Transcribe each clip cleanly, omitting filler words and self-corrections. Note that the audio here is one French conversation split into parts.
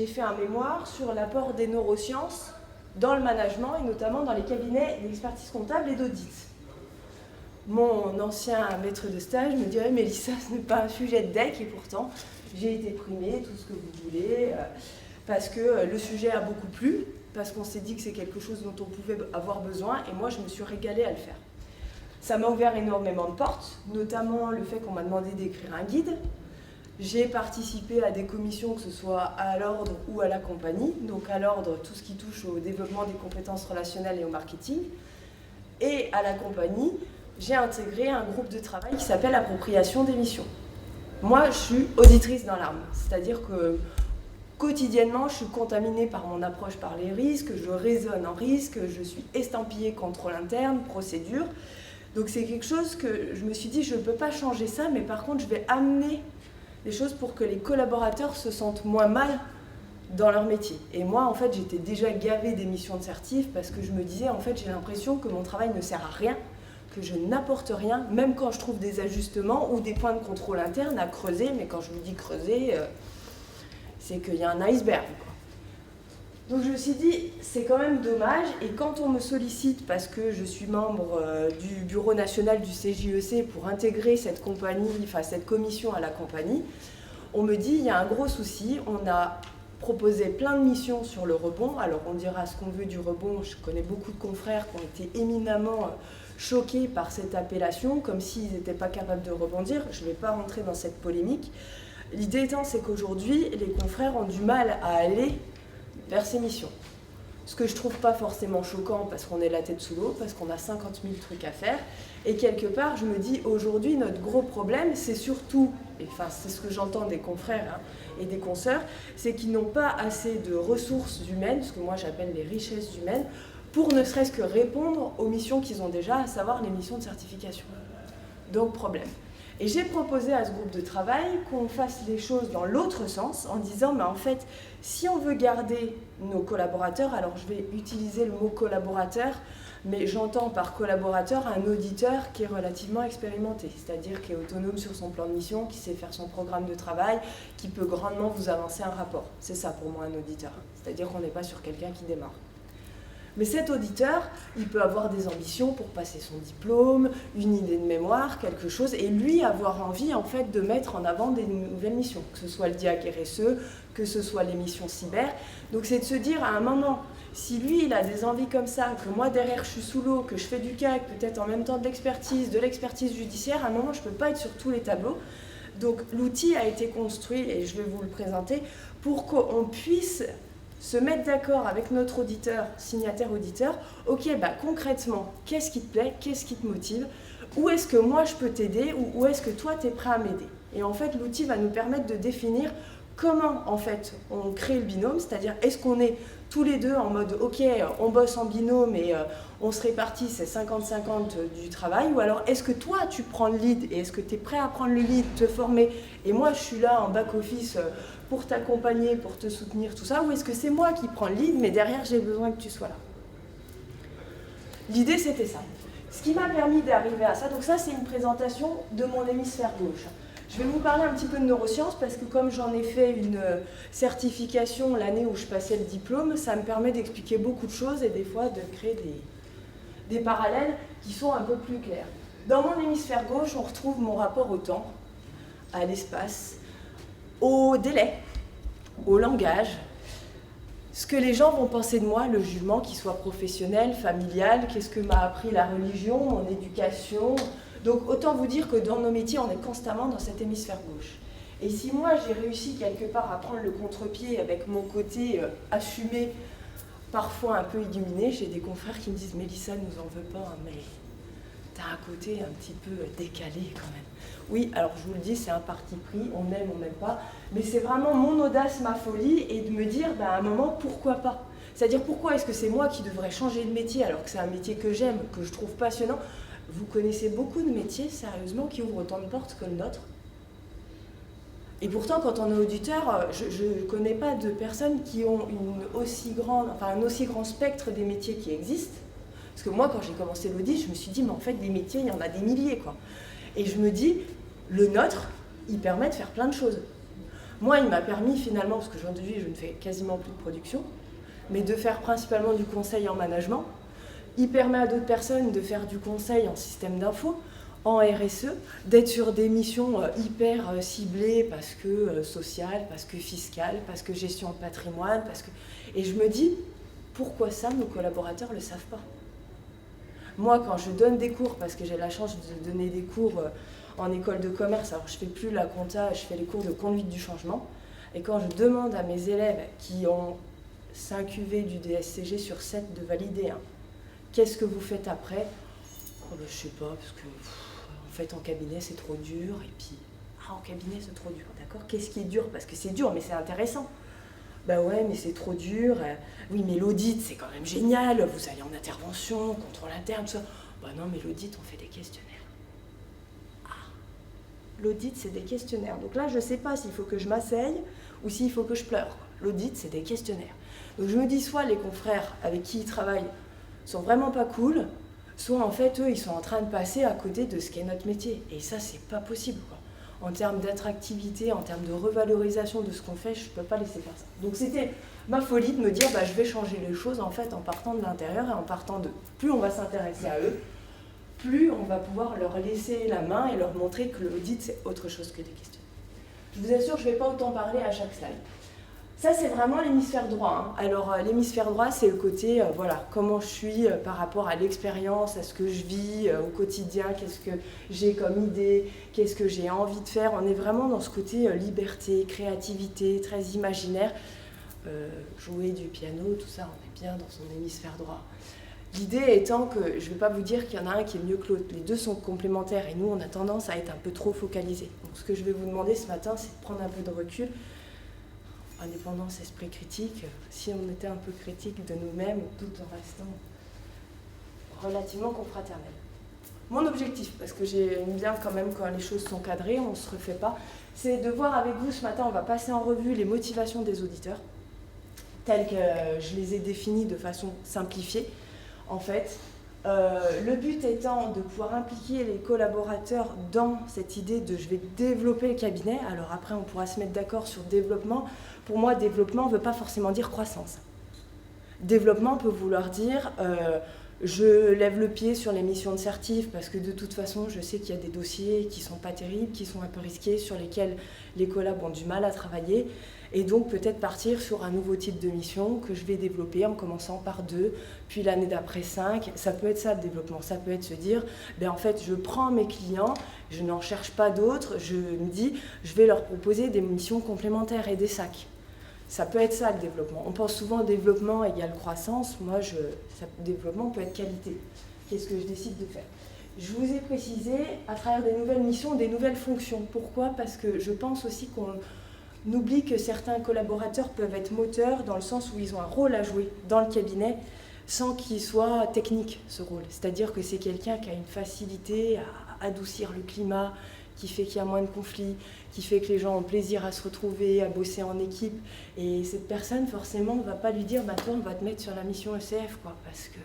j'ai fait un mémoire sur l'apport des neurosciences dans le management et notamment dans les cabinets d'expertise comptable et d'audit. Mon ancien maître de stage me dirait « Mélissa, ce n'est pas un sujet de DEC » et pourtant j'ai été primée, tout ce que vous voulez, parce que le sujet a beaucoup plu, parce qu'on s'est dit que c'est quelque chose dont on pouvait avoir besoin et moi je me suis régalée à le faire. Ça m'a ouvert énormément de portes, notamment le fait qu'on m'a demandé d'écrire un guide. J'ai participé à des commissions, que ce soit à l'ordre ou à la compagnie. Donc à l'ordre, tout ce qui touche au développement des compétences relationnelles et au marketing. Et à la compagnie, j'ai intégré un groupe de travail qui s'appelle Appropriation des missions. Moi, je suis auditrice dans l'âme, c'est-à-dire que quotidiennement, je suis contaminée par mon approche par les risques, je raisonne en risque, je suis estampillée contrôle interne, procédure. Donc c'est quelque chose que je me suis dit, je ne peux pas changer ça, mais par contre, je vais amener les choses pour que les collaborateurs se sentent moins mal dans leur métier. Et moi, en fait, j'étais déjà gavée des missions de certif parce que je me disais, en fait, j'ai l'impression que mon travail ne sert à rien, que je n'apporte rien, même quand je trouve des ajustements ou des points de contrôle interne à creuser. Mais quand je vous dis creuser, c'est qu'il y a un iceberg, quoi. Donc je me suis dit, c'est quand même dommage, et quand on me sollicite, parce que je suis membre du bureau national du CJEC pour intégrer cette compagnie, enfin cette commission à la compagnie, on me dit, il y a un gros souci, on a proposé plein de missions sur le rebond, alors on dira ce qu'on veut du rebond, je connais beaucoup de confrères qui ont été éminemment choqués par cette appellation, comme s'ils n'étaient pas capables de rebondir, je ne vais pas rentrer dans cette polémique. L'idée étant, c'est qu'aujourd'hui, les confrères ont du mal à aller vers ces missions. Ce que je trouve pas forcément choquant parce qu'on est la tête sous l'eau, parce qu'on a 50 000 trucs à faire. Et quelque part, je me dis, aujourd'hui, notre gros problème, c'est surtout, et enfin, c'est ce que j'entends des confrères et des consoeurs, c'est qu'ils n'ont pas assez de ressources humaines, ce que moi j'appelle les richesses humaines, pour ne serait-ce que répondre aux missions qu'ils ont déjà, à savoir les missions de certification. Donc, problème. Et j'ai proposé à ce groupe de travail qu'on fasse les choses dans l'autre sens, en disant, mais en fait, si on veut garder nos collaborateurs, alors je vais utiliser le mot collaborateur, mais j'entends par collaborateur un auditeur qui est relativement expérimenté, c'est-à-dire qui est autonome sur son plan de mission, qui sait faire son programme de travail, qui peut grandement vous avancer un rapport. C'est ça pour moi un auditeur, c'est-à-dire qu'on n'est pas sur quelqu'un qui démarre. Mais cet auditeur, il peut avoir des ambitions pour passer son diplôme, une idée de mémoire, quelque chose, et lui avoir envie en fait de mettre en avant des nouvelles missions, que ce soit le DIAC RSE, que ce soit les missions cyber. Donc c'est de se dire à un moment, si lui il a des envies comme ça, que moi derrière je suis sous l'eau, que je fais du CAC, peut-être en même temps de l'expertise judiciaire, à un moment je ne peux pas être sur tous les tableaux. Donc l'outil a été construit, et je vais vous le présenter, pour qu'on puisse se mettre d'accord avec notre auditeur, signataire auditeur, ok, bah, concrètement, qu'est-ce qui te plaît, qu'est-ce qui te motive, où est-ce que moi je peux t'aider, ou où est-ce que toi tu es prêt à m'aider. Et en fait, l'outil va nous permettre de définir comment en fait on crée le binôme, c'est-à-dire est-ce qu'on est tous les deux en mode ok, on bosse en binôme et on se répartit, c'est 50-50 du travail, ou alors est-ce que toi tu prends le lead et est-ce que tu es prêt à prendre le lead, te former, et moi je suis là en back-office pour t'accompagner, pour te soutenir, tout ça, ou est-ce que c'est moi qui prends le lead, mais derrière j'ai besoin que tu sois là. L'idée c'était ça. Ce qui m'a permis d'arriver à ça, donc ça c'est une présentation de mon hémisphère gauche. Je vais vous parler un petit peu de neurosciences parce que comme j'en ai fait une certification l'année où je passais le diplôme, ça me permet d'expliquer beaucoup de choses et des fois de créer des parallèles qui sont un peu plus clairs. Dans mon hémisphère gauche, on retrouve mon rapport au temps, à l'espace, au délai, au langage, ce que les gens vont penser de moi, le jugement, qu'il soit professionnel, familial, qu'est-ce que m'a appris la religion, mon éducation. Donc autant vous dire que dans nos métiers, on est constamment dans cet hémisphère gauche. Et si moi j'ai réussi quelque part à prendre le contre-pied avec mon côté assumé, parfois un peu illuminé, j'ai des confrères qui me disent « Mélissa, nous en veut pas, mais t'as un côté un petit peu décalé quand même ». Oui, alors je vous le dis, c'est un parti pris, on aime, on n'aime pas, mais c'est vraiment mon audace, ma folie, et de me dire à un moment, pourquoi pas ? C'est-à-dire pourquoi est-ce que c'est moi qui devrais changer de métier alors que c'est un métier que j'aime, que je trouve passionnant ? Vous connaissez beaucoup de métiers, sérieusement, qui ouvrent autant de portes que le nôtre. Et pourtant, quand on est auditeur, je ne connais pas de personnes qui ont un aussi grand spectre des métiers qui existent. Parce que moi, quand j'ai commencé l'audit, je me suis dit, mais en fait, des métiers, il y en a des milliers, quoi. Et je me dis, le nôtre, il permet de faire plein de choses. Moi, il m'a permis finalement, parce qu'aujourd'hui je ne fais quasiment plus de production, mais de faire principalement du conseil en management. Il permet à d'autres personnes de faire du conseil en système d'info, en RSE, d'être sur des missions hyper ciblées parce que sociales, parce que fiscales, parce que gestion de patrimoine, parce que... Et je me dis, pourquoi ça, nos collaborateurs ne le savent pas? Moi, quand je donne des cours, parce que j'ai la chance de donner des cours en école de commerce, alors je ne fais plus la compta, je fais les cours de conduite du changement, et quand je demande à mes élèves qui ont 5 UV du DSCG sur 7 de valider, qu'est-ce que vous faites après? Oh ben, je sais pas, parce que en fait en cabinet c'est trop dur, et puis en cabinet c'est trop dur, d'accord? Qu'est-ce qui est dur? Parce que c'est dur, mais c'est intéressant. Ben ouais, mais c'est trop dur. Oui, mais l'audit c'est quand même génial, vous allez en intervention, contrôle interne, tout ça. Ben non, mais l'audit on fait des questionnaires. L'audit c'est des questionnaires. Donc là je sais pas s'il faut que je m'asseye ou s'il faut que je pleure. L'audit c'est des questionnaires. Donc je me dis soit les confrères avec qui ils travaillent sont vraiment pas cool, soit en fait eux ils sont en train de passer à côté de ce qu'est notre métier. Et ça c'est pas possible quoi. En termes d'attractivité, en termes de revalorisation de ce qu'on fait, je peux pas laisser faire ça. Donc c'était ma folie de me dire bah, je vais changer les choses en fait en partant de l'intérieur et en partant de plus on va s'intéresser à eux, plus on va pouvoir leur laisser la main et leur montrer que l'audit c'est autre chose que des questions. Je vous assure, je ne vais pas autant parler à chaque slide. Ça, c'est vraiment l'hémisphère droit. Alors, l'hémisphère droit, c'est le côté, voilà, comment je suis par rapport à l'expérience, à ce que je vis au quotidien, qu'est-ce que j'ai comme idée, qu'est-ce que j'ai envie de faire. On est vraiment dans ce côté liberté, créativité, très imaginaire. Jouer du piano, tout ça, on est bien dans son hémisphère droit. L'idée étant que je ne vais pas vous dire qu'il y en a un qui est mieux que l'autre. Les deux sont complémentaires et nous, on a tendance à être un peu trop focalisés. Donc, ce que je vais vous demander ce matin, c'est de prendre un peu de recul. Indépendance, esprit critique, si on était un peu critique de nous-mêmes tout en restant relativement confraternel. Mon objectif, parce que j'aime bien quand même quand les choses sont cadrées, on ne se refait pas, c'est de voir avec vous ce matin, on va passer en revue les motivations des auditeurs, telles que je les ai définies de façon simplifiée. En fait, le but étant de pouvoir impliquer les collaborateurs dans cette idée de je vais développer le cabinet. Alors après, on pourra se mettre d'accord sur développement. Pour moi, développement ne veut pas forcément dire croissance. Développement peut vouloir dire je lève le pied sur les missions de certif parce que de toute façon, je sais qu'il y a des dossiers qui ne sont pas terribles, qui sont un peu risqués, sur lesquels les collabs ont du mal à travailler. Et donc peut-être partir sur un nouveau type de mission que je vais développer en commençant par 2, puis l'année d'après 5. Ça peut être ça le développement, ça peut être se dire, ben en fait je prends mes clients, je n'en cherche pas d'autres, je me dis, je vais leur proposer des missions complémentaires et des sacs. Ça peut être ça le développement. On pense souvent développement égale croissance, moi développement peut être qualité. Qu'est-ce que je décide de faire? Je vous ai précisé à travers des nouvelles missions, des nouvelles fonctions. Pourquoi? Parce que je pense aussi qu'on oublie que certains collaborateurs peuvent être moteurs dans le sens où ils ont un rôle à jouer dans le cabinet sans qu'il soit technique ce rôle. C'est-à-dire que c'est quelqu'un qui a une facilité à adoucir le climat, qui fait qu'il y a moins de conflits, qui fait que les gens ont plaisir à se retrouver, à bosser en équipe. Et cette personne, forcément, ne va pas lui dire bah, « toi, on va te mettre sur la mission ECF, quoi, parce que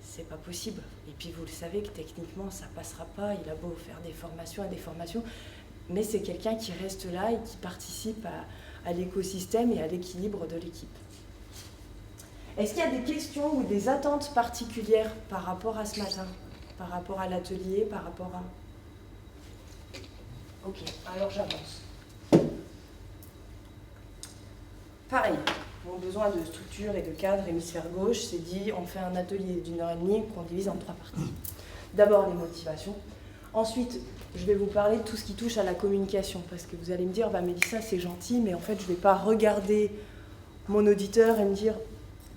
c'est pas possible. » Et puis vous le savez que techniquement, ça passera pas. Il a beau faire des formations et des formations, mais c'est quelqu'un qui reste là et qui participe à l'écosystème et à l'équilibre de l'équipe. Est-ce qu'il y a des questions ou des attentes particulières par rapport à ce matin? Par rapport à l'atelier, par rapport à... Ok, alors j'avance. Pareil, mon besoin de structure et de cadre, hémisphère gauche, c'est dit, on fait un atelier d'1h30 qu'on divise en 3 parties. D'abord les motivations. Ensuite, je vais vous parler de tout ce qui touche à la communication, parce que vous allez me dire, bah, Mélissa, c'est gentil, mais en fait, je ne vais pas regarder mon auditeur et me dire,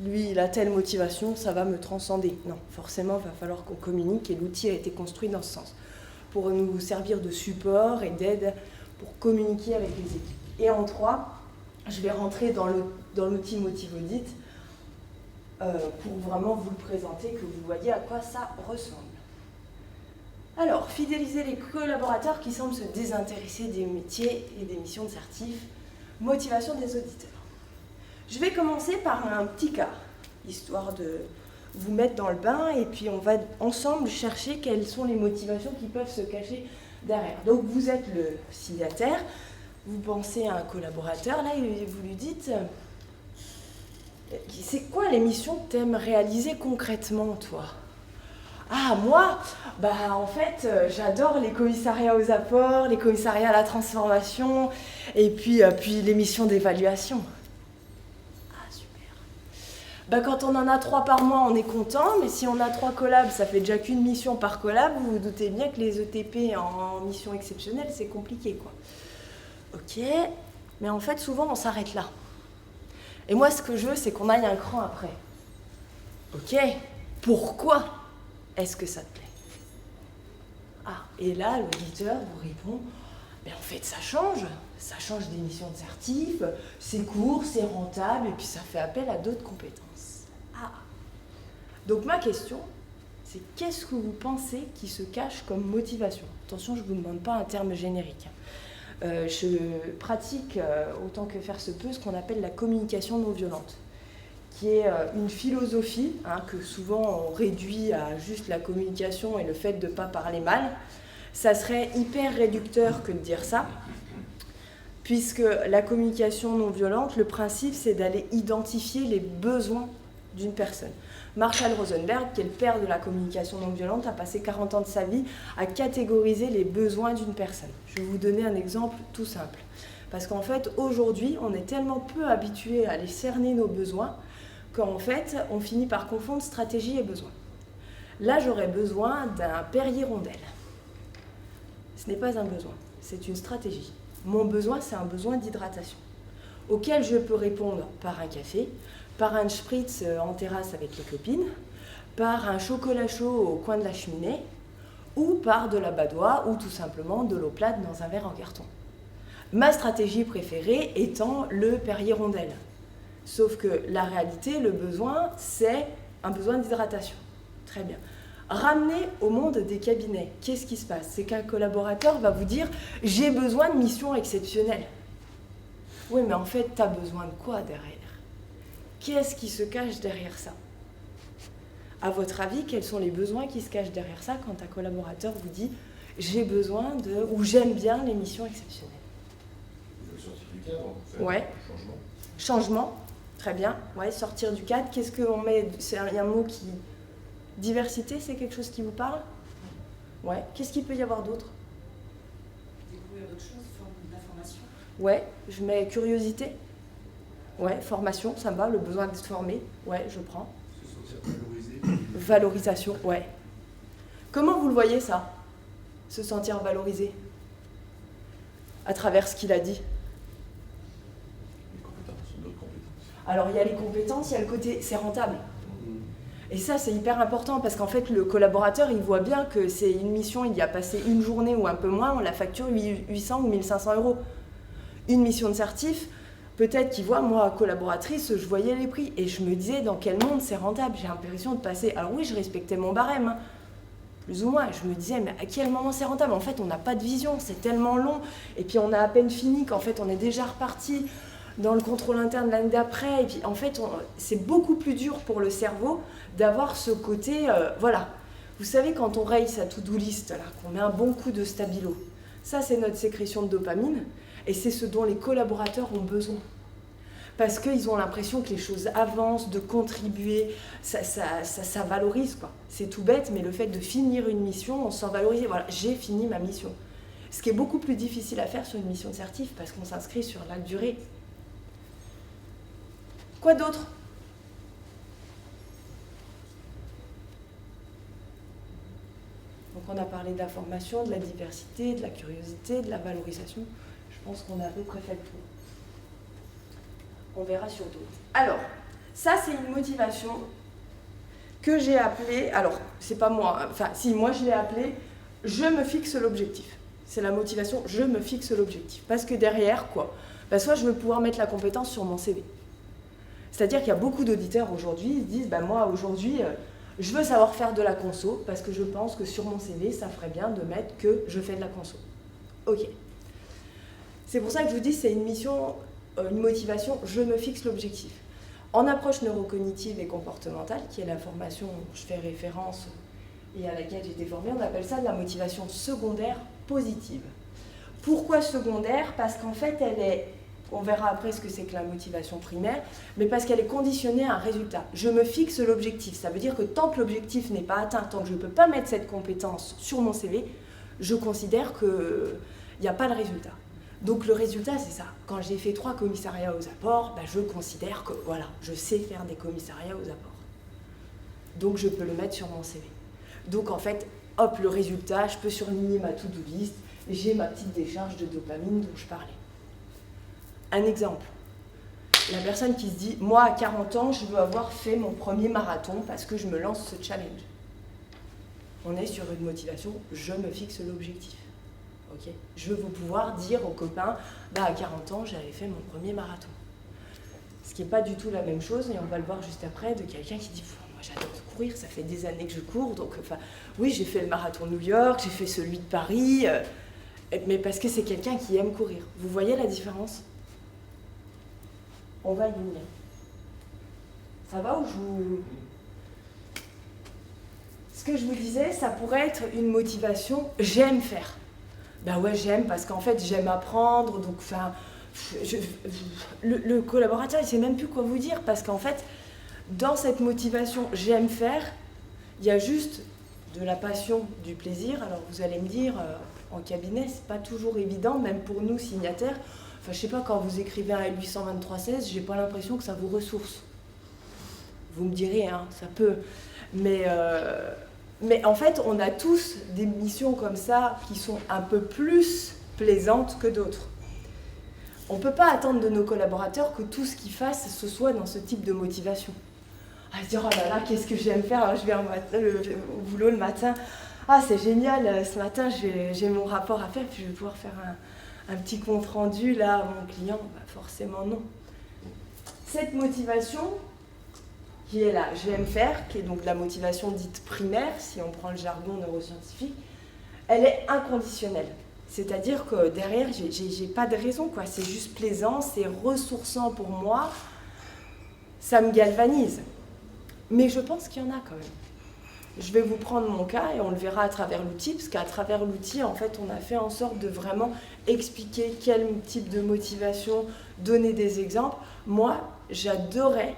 lui, il a telle motivation, ça va me transcender. Non, forcément, il va falloir qu'on communique, et l'outil a été construit dans ce sens, pour nous servir de support et d'aide pour communiquer avec les équipes. Et en 3, je vais rentrer dans l'outil Motive Audit pour vraiment vous le présenter, que vous voyez à quoi ça ressemble. Alors, fidéliser les collaborateurs qui semblent se désintéresser des métiers et des missions de certif, motivation des auditeurs. Je vais commencer par un petit cas, histoire de vous mettre dans le bain, et puis on va ensemble chercher quelles sont les motivations qui peuvent se cacher derrière. Donc vous êtes le signataire, Vous pensez à un collaborateur, là, et vous lui dites « C'est quoi les missions que tu aimes réaliser concrètement, toi ?» Ah, moi, en fait, j'adore les commissariats aux apports, les commissariats à la transformation, et puis les missions d'évaluation. Ah, super. Quand on en a 3 par mois, on est content, mais si on a 3 collabs, ça fait déjà qu'une mission par collab, vous vous doutez bien que les ETP en mission exceptionnelle, c'est compliqué, quoi. Ok, mais en fait, souvent, on s'arrête là. Et moi, ce que je veux, c'est qu'on aille un cran après. Ok, pourquoi est-ce que ça te plaît? Ah, et là, l'auditeur vous répond, en fait, ça change des missions de certif, c'est court, c'est rentable, et puis ça fait appel à d'autres compétences. Ah. Donc ma question, c'est qu'est-ce que vous pensez qui se cache comme motivation? Attention, je ne vous demande pas un terme générique. Je pratique, autant que faire se peut, ce qu'on appelle la communication non violente, qui est une philosophie que souvent on réduit à juste la communication et le fait de ne pas parler mal. Ça serait hyper réducteur que de dire ça, puisque la communication non violente, le principe, c'est d'aller identifier les besoins d'une personne. Marshall Rosenberg, qui est le père de la communication non violente, a passé 40 ans de sa vie à catégoriser les besoins d'une personne. Je vais vous donner un exemple tout simple. Parce qu'en fait, aujourd'hui, on est tellement peu habitué à aller cerner nos besoins qu'en fait, on finit par confondre stratégie et besoin. Là, j'aurais besoin d'un Perrier-Rondelle. Ce n'est pas un besoin, c'est une stratégie. Mon besoin, c'est un besoin d'hydratation, auquel je peux répondre par un café, par un spritz en terrasse avec les copines, par un chocolat chaud au coin de la cheminée, ou par de la badoie, ou tout simplement de l'eau plate dans un verre en carton. Ma stratégie préférée étant le Perrier-Rondelle. Sauf que la réalité, le besoin, c'est un besoin d'hydratation. Très bien. Ramener au monde des cabinets, qu'est-ce qui se passe? C'est qu'un collaborateur va vous dire « j'ai besoin de missions exceptionnelles ». Oui, mais en fait, tu as besoin de quoi derrière? Qu'est-ce qui se cache derrière ça? À votre avis, quels sont les besoins qui se cachent derrière ça quand un collaborateur vous dit « j'ai besoin de… » ou « j'aime bien les missions exceptionnelles ». Vous voulez sortir du cadre, en fait. Ouais. Changement, très bien. Ouais, sortir du cadre, qu'est-ce qu'on met? C'est un mot qui… Diversité, c'est quelque chose qui vous parle? Ouais. Qu'est-ce qu'il peut y avoir d'autre? Découvrir d'autres choses, de la formation. Ouais, je mets curiosité. Ouais, formation, ça me va, le besoin d'être formé. Ouais, je prends. Se sentir valorisé. Valorisation, ouais. Comment vous le voyez, ça? Se sentir valorisé? À travers ce qu'il a dit. Les compétences, d'autres compétences. Alors, il y a les compétences, il y a le côté, c'est rentable. Et ça, c'est hyper important parce qu'en fait, le collaborateur, il voit bien que c'est une mission, il y a passé une journée ou un peu moins, on la facture 800 ou 1500 €. Une mission de certif, peut-être qu'il voit, moi, collaboratrice, je voyais les prix et je me disais dans quel monde c'est rentable. J'ai l'impression de passer… Alors oui, je respectais mon barème, plus ou moins. Je me disais, mais à quel moment c'est rentable? En fait, on n'a pas de vision, c'est tellement long. Et puis, on a à peine fini qu'en fait, on est déjà reparti dans le contrôle interne l'année d'après. Et puis, en fait, c'est beaucoup plus dur pour le cerveau d'avoir ce côté… voilà. Vous savez, quand on raye sa to-do list, là, qu'on met un bon coup de stabilo, ça, c'est notre sécrétion de dopamine. Et c'est ce dont les collaborateurs ont besoin. Parce qu'ils ont l'impression que les choses avancent, de contribuer, ça valorise, quoi. C'est tout bête, mais le fait de finir une mission, on se sent valorisé. Voilà, j'ai fini ma mission. Ce qui est beaucoup plus difficile à faire sur une mission de certif, parce qu'on s'inscrit sur la durée. Quoi d'autre? Donc on a parlé de la formation, de la diversité, de la curiosité, de la valorisation. Je pense qu'on a à peu près fait le tour. On verra sur d'autres. Alors, ça c'est une motivation que j'ai appelée, alors c'est pas moi, enfin si moi je l'ai appelée, je me fixe l'objectif. C'est la motivation, je me fixe l'objectif. Parce que derrière, quoi? Soit je veux pouvoir mettre la compétence sur mon CV. C'est-à-dire qu'il y a beaucoup d'auditeurs aujourd'hui, ils se disent, moi aujourd'hui, je veux savoir faire de la conso, parce que je pense que sur mon CV, ça ferait bien de mettre que je fais de la conso. Ok. C'est pour ça que je vous dis, c'est une mission, une motivation, je me fixe l'objectif. En approche neurocognitive et comportementale, qui est la formation où je fais référence et à laquelle j'ai été formée, on appelle ça de la motivation secondaire positive. Pourquoi secondaire? Parce qu'en fait, elle est, on verra après ce que c'est que la motivation primaire, mais parce qu'elle est conditionnée à un résultat. Je me fixe l'objectif. Ça veut dire que tant que l'objectif n'est pas atteint, tant que je ne peux pas mettre cette compétence sur mon CV, je considère qu'il n'y a pas de résultat. Donc le résultat, c'est ça. Quand j'ai fait 3 commissariats aux apports, je considère que voilà, je sais faire des commissariats aux apports. Donc je peux le mettre sur mon CV. Donc en fait, hop, le résultat, je peux surligner ma to-do list, j'ai ma petite décharge de dopamine dont je parlais. Un exemple. La personne qui se dit, moi à 40 ans, je veux avoir fait mon premier marathon parce que je me lance ce challenge. On est sur une motivation, je me fixe l'objectif. Okay. Je veux pouvoir dire aux copains, à 40 ans, j'avais fait mon premier marathon. Ce qui n'est pas du tout la même chose, et on va le voir juste après, de quelqu'un qui dit, moi j'adore courir, ça fait des années que je cours, donc oui, j'ai fait le marathon de New York, j'ai fait celui de Paris, mais parce que c'est quelqu'un qui aime courir. Vous voyez la différence? On va y venir. Ça va ou je vous... Ce que je vous disais, ça pourrait être une motivation, j'aime faire. Ben ouais, j'aime parce qu'en fait, j'aime apprendre, donc le collaborateur, il ne sait même plus quoi vous dire, parce qu'en fait, dans cette motivation, j'aime faire, il y a juste de la passion, du plaisir. Alors vous allez me dire, en cabinet, c'est pas toujours évident, même pour nous, signataires. Enfin, je sais pas, quand vous écrivez un L823-16, j'ai pas l'impression que ça vous ressource. Vous me direz, hein, ça peut. Mais en fait, on a tous des missions comme ça qui sont un peu plus plaisantes que d'autres. On ne peut pas attendre de nos collaborateurs que tout ce qu'ils fassent, ce soit dans ce type de motivation. À se dire, oh là là, qu'est-ce que j'aime faire? Alors, je vais au boulot le matin. Ah, c'est génial, ce matin, j'ai mon rapport à faire, puis je vais pouvoir faire un petit compte rendu là à mon client. Forcément, non. Cette motivation, qui est là, j'aime faire, qui est donc la motivation dite primaire, si on prend le jargon neuroscientifique, elle est inconditionnelle. C'est-à-dire que derrière, j'ai pas de raison, quoi. C'est juste plaisant, c'est ressourçant pour moi, ça me galvanise. Mais je pense qu'il y en a quand même. Je vais vous prendre mon cas et on le verra à travers l'outil, parce qu'à travers l'outil, en fait, on a fait en sorte de vraiment expliquer quel type de motivation, donner des exemples. Moi, j'adorais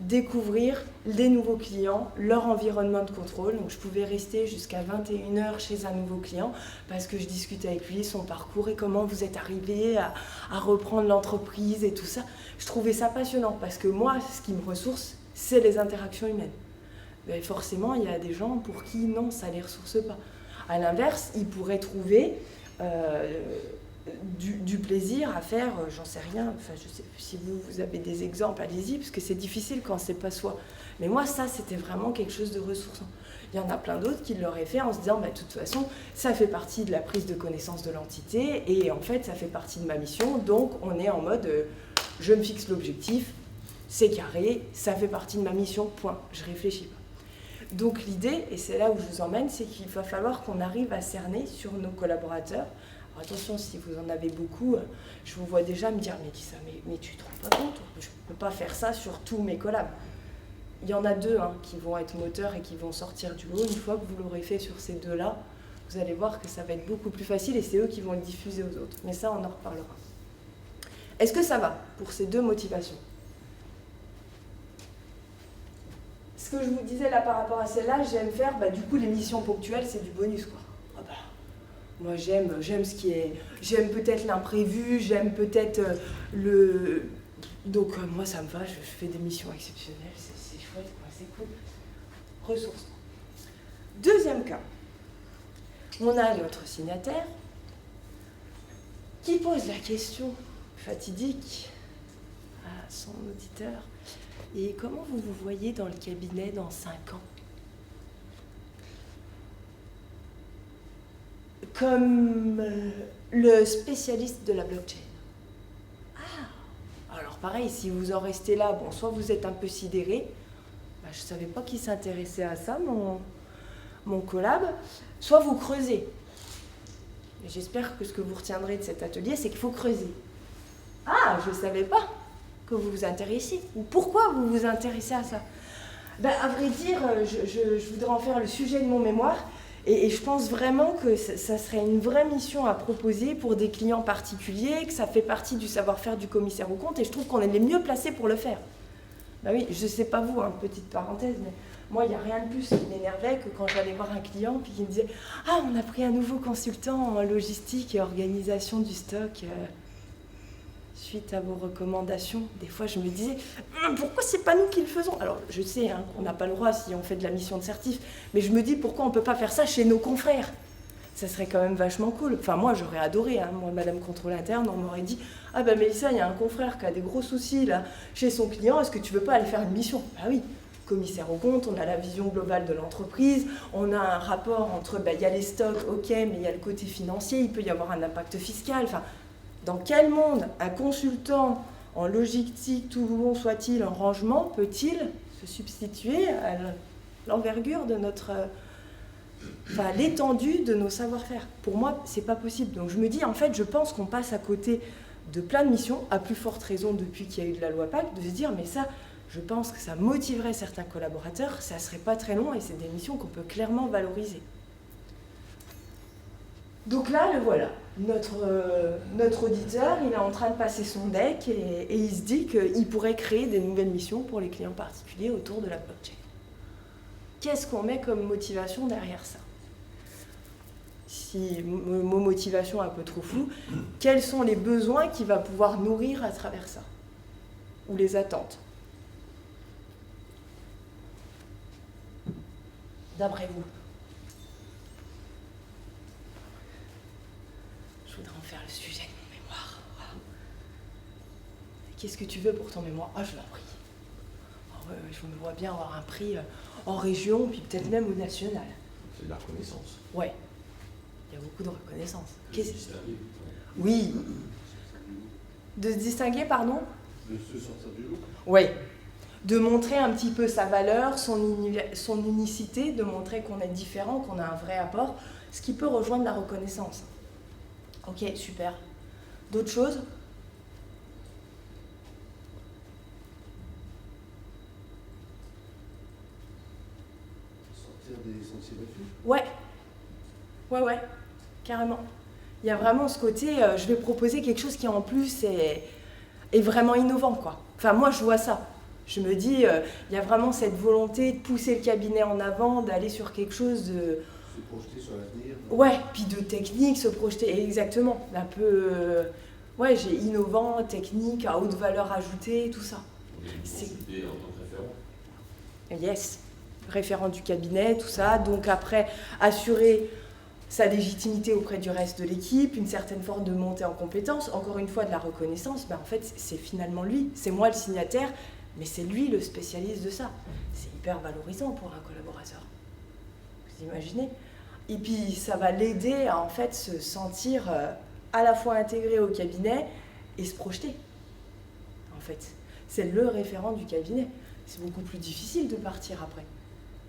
découvrir les nouveaux clients, leur environnement de contrôle. Donc je pouvais rester jusqu'à 21h chez un nouveau client parce que je discutais avec lui, son parcours et comment vous êtes arrivé à reprendre l'entreprise et tout ça. Je trouvais ça passionnant parce que moi, ce qui me ressource, c'est les interactions humaines. Mais forcément, il y a des gens pour qui non, ça ne les ressource pas. À l'inverse, ils pourraient trouver du plaisir à faire, j'en sais rien, enfin, je sais, si vous avez des exemples, allez-y, parce que c'est difficile quand c'est pas soi. Mais moi, ça, c'était vraiment quelque chose de ressourçant. Il y en a plein d'autres qui l'auraient fait en se disant, de toute façon, ça fait partie de la prise de connaissance de l'entité, et en fait, ça fait partie de ma mission, donc on est en mode, je me fixe l'objectif, c'est carré, ça fait partie de ma mission, point, je réfléchis pas. Donc l'idée, et c'est là où je vous emmène, c'est qu'il va falloir qu'on arrive à cerner sur nos collaborateurs. Alors attention, si vous en avez beaucoup, je vous vois déjà me dire « Mélissa, mais tu te rends pas compte, je ne peux pas faire ça sur tous mes collabs ». Il y en a 2 qui vont être moteurs et qui vont sortir du lot. Une fois que vous l'aurez fait sur ces 2-là, vous allez voir que ça va être beaucoup plus facile et c'est eux qui vont le diffuser aux autres. Mais ça, on en reparlera. Est-ce que ça va pour ces 2 motivations ? Ce que je vous disais là par rapport à celle-là, j'aime faire, du coup les missions ponctuelles, c'est du bonus, quoi. Moi j'aime ce qui est, j'aime peut-être l'imprévu, j'aime peut-être donc moi ça me va, je fais des missions exceptionnelles, c'est chouette, quoi, c'est cool. Ressources. Deuxième cas, on a notre signataire qui pose la question fatidique à son auditeur. Et comment vous vous voyez dans le cabinet dans 5 ans? Comme le spécialiste de la blockchain. Ah, alors pareil, si vous en restez là, bon, soit vous êtes un peu sidéré, je ne savais pas qui s'intéressait à ça, mon collab, soit vous creusez. Et j'espère que ce que vous retiendrez de cet atelier, c'est qu'il faut creuser. Ah, je ne savais pas que vous vous intéressiez, ou pourquoi vous vous intéressez à ça. À vrai dire, je voudrais en faire le sujet de mon mémoire, Et je pense vraiment que ça serait une vraie mission à proposer pour des clients particuliers, que ça fait partie du savoir-faire du commissaire aux comptes, et je trouve qu'on est les mieux placés pour le faire. Ben oui, je sais pas vous, petite parenthèse, mais moi, il n'y a rien de plus qui m'énervait que quand j'allais voir un client puis qui me disait « Ah, on a pris un nouveau consultant en logistique et organisation du stock suite à vos recommandations. » Des fois, je me disais « Pourquoi c'est pas nous qui le faisons ?» Alors, je sais qu'on n'a pas le droit si on fait de la mission de certif, mais je me dis pourquoi on ne peut pas faire ça chez nos confrères. Ça serait quand même vachement cool. Enfin, moi, j'aurais adoré. Moi, Madame Contrôle Interne, on m'aurait dit « Ah ben Mélissa, il y a un confrère qui a des gros soucis là chez son client, est-ce que tu veux pas aller faire une mission ?» Bah oui. Commissaire aux comptes, on a la vision globale de l'entreprise, on a un rapport entre, il y a les stocks, ok, mais il y a le côté financier, il peut y avoir un impact fiscal. Enfin, dans quel monde un consultant en logistique, tout bon soit-il, en rangement, peut-il se substituer à l'envergure de notre... l'étendue de nos savoir-faire? Pour moi, c'est pas possible. Donc je me dis, en fait, je pense qu'on passe à côté de plein de missions, à plus forte raison depuis qu'il y a eu de la loi Pacte, de se dire, mais ça... Je pense que ça motiverait certains collaborateurs, ça ne serait pas très long et c'est des missions qu'on peut clairement valoriser. Donc là, le voilà. Notre auditeur, il est en train de passer son deck et il se dit qu'il pourrait créer des nouvelles missions pour les clients particuliers autour de la blockchain. Qu'est-ce qu'on met comme motivation derrière ça? Si mot motivation un peu trop flou, quels sont les besoins qu'il va pouvoir nourrir à travers ça? Ou les attentes? D'après vous? Je voudrais en faire le sujet de mon mémoire. Qu'est-ce que tu veux pour ton mémoire? Ah, je l'en prie. Oh, ouais, je me vois bien avoir un prix en région, puis peut-être même au national. C'est de la reconnaissance. Ouais, il y a beaucoup de reconnaissance. Oui. De se distinguer, pardon? De se sortir du lot. Ouais. De montrer un petit peu sa valeur, son unicité, de montrer qu'on est différent, qu'on a un vrai apport, ce qui peut rejoindre la reconnaissance. Ok, super. D'autres choses? Sortir des sentiers battus. Ouais, carrément. Il y a vraiment ce côté, je vais proposer quelque chose qui en plus est vraiment innovant, quoi. Enfin, moi, je vois ça. Je me dis, il y a vraiment cette volonté de pousser le cabinet en avant, d'aller sur quelque chose de... Se projeter sur l'avenir. Ouais, puis de technique, se projeter, exactement. Un peu, j'ai innovant, technique, à haute valeur ajoutée, tout ça. C'est consulté en tant que référent. Yes, référent du cabinet, tout ça. Donc après, assurer sa légitimité auprès du reste de l'équipe, une certaine forme de montée en compétence, encore une fois de la reconnaissance, en fait, c'est finalement lui. C'est moi le signataire, mais c'est lui le spécialiste de ça. C'est hyper valorisant pour un collaborateur. Vous imaginez? Et puis ça va l'aider à en fait se sentir à la fois intégré au cabinet et se projeter. En fait, c'est le référent du cabinet. C'est beaucoup plus difficile de partir après.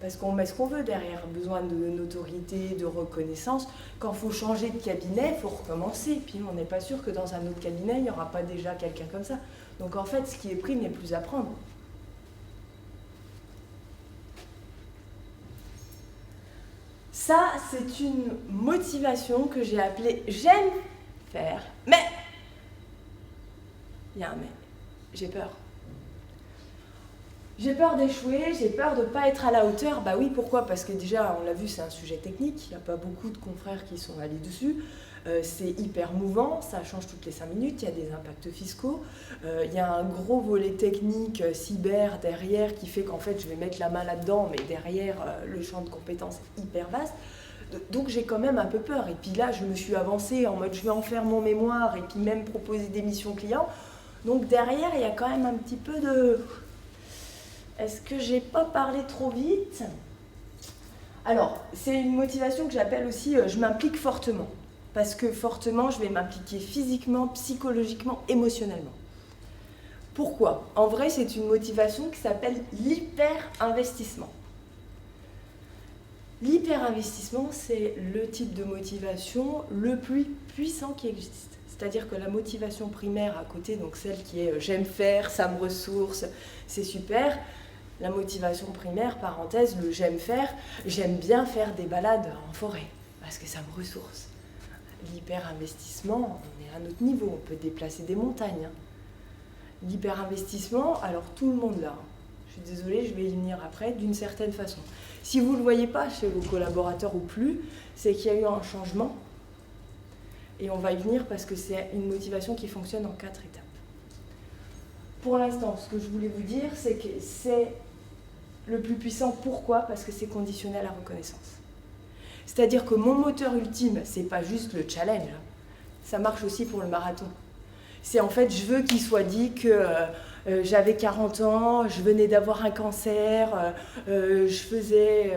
Parce qu'on met ce qu'on veut derrière, besoin de notoriété, de reconnaissance. Quand il faut changer de cabinet, il faut recommencer. Puis on n'est pas sûr que dans un autre cabinet, il n'y aura pas déjà quelqu'un comme ça. Donc en fait, ce qui est pris n'est plus à prendre. Ça, c'est une motivation que j'ai appelée « j'aime faire, mais ». Il y a un mais. J'ai peur. J'ai peur d'échouer, j'ai peur de ne pas être à la hauteur. Bah oui, pourquoi? Parce que déjà, on l'a vu, c'est un sujet technique. Il n'y a pas beaucoup de confrères qui sont allés dessus. C'est hyper mouvant, ça change toutes les 5 minutes, il y a des impacts fiscaux. Il y a un gros volet technique, cyber, derrière, qui fait qu'en fait, je vais mettre la main là-dedans, mais derrière, le champ de compétences est hyper vaste. Donc j'ai quand même un peu peur. Et puis là, je me suis avancée en mode, je vais en faire mon mémoire, et puis même proposer des missions clients. Donc derrière, il y a quand même un petit peu de... Est-ce que j'ai pas parlé trop vite? Alors, c'est une motivation que j'appelle aussi je m'implique fortement. Parce que fortement, je vais m'impliquer physiquement, psychologiquement, émotionnellement. Pourquoi? En vrai, c'est une motivation qui s'appelle l'hyper-investissement. L'hyper-investissement, c'est le type de motivation le plus puissant qui existe. C'est-à-dire que la motivation primaire à côté, donc celle qui est j'aime faire, ça me ressource, c'est super. La motivation primaire, parenthèse, le j'aime faire, j'aime bien faire des balades en forêt, parce que ça me ressource. L'hyper-investissement, on est à un autre niveau, on peut déplacer des montagnes. L'hyper-investissement, alors tout le monde l'a. Je suis désolée, je vais y venir après, d'une certaine façon. Si vous ne le voyez pas chez vos collaborateurs ou plus, c'est qu'il y a eu un changement. Et on va y venir parce que c'est une motivation qui fonctionne en 4 étapes. Pour l'instant, ce que je voulais vous dire, c'est que c'est le plus puissant. Pourquoi ? Parce que c'est conditionné à la reconnaissance. C'est-à-dire que mon moteur ultime, c'est pas juste le challenge. Ça marche aussi pour le marathon. C'est en fait, je veux qu'il soit dit que j'avais 40 ans, je venais d'avoir un cancer, je faisais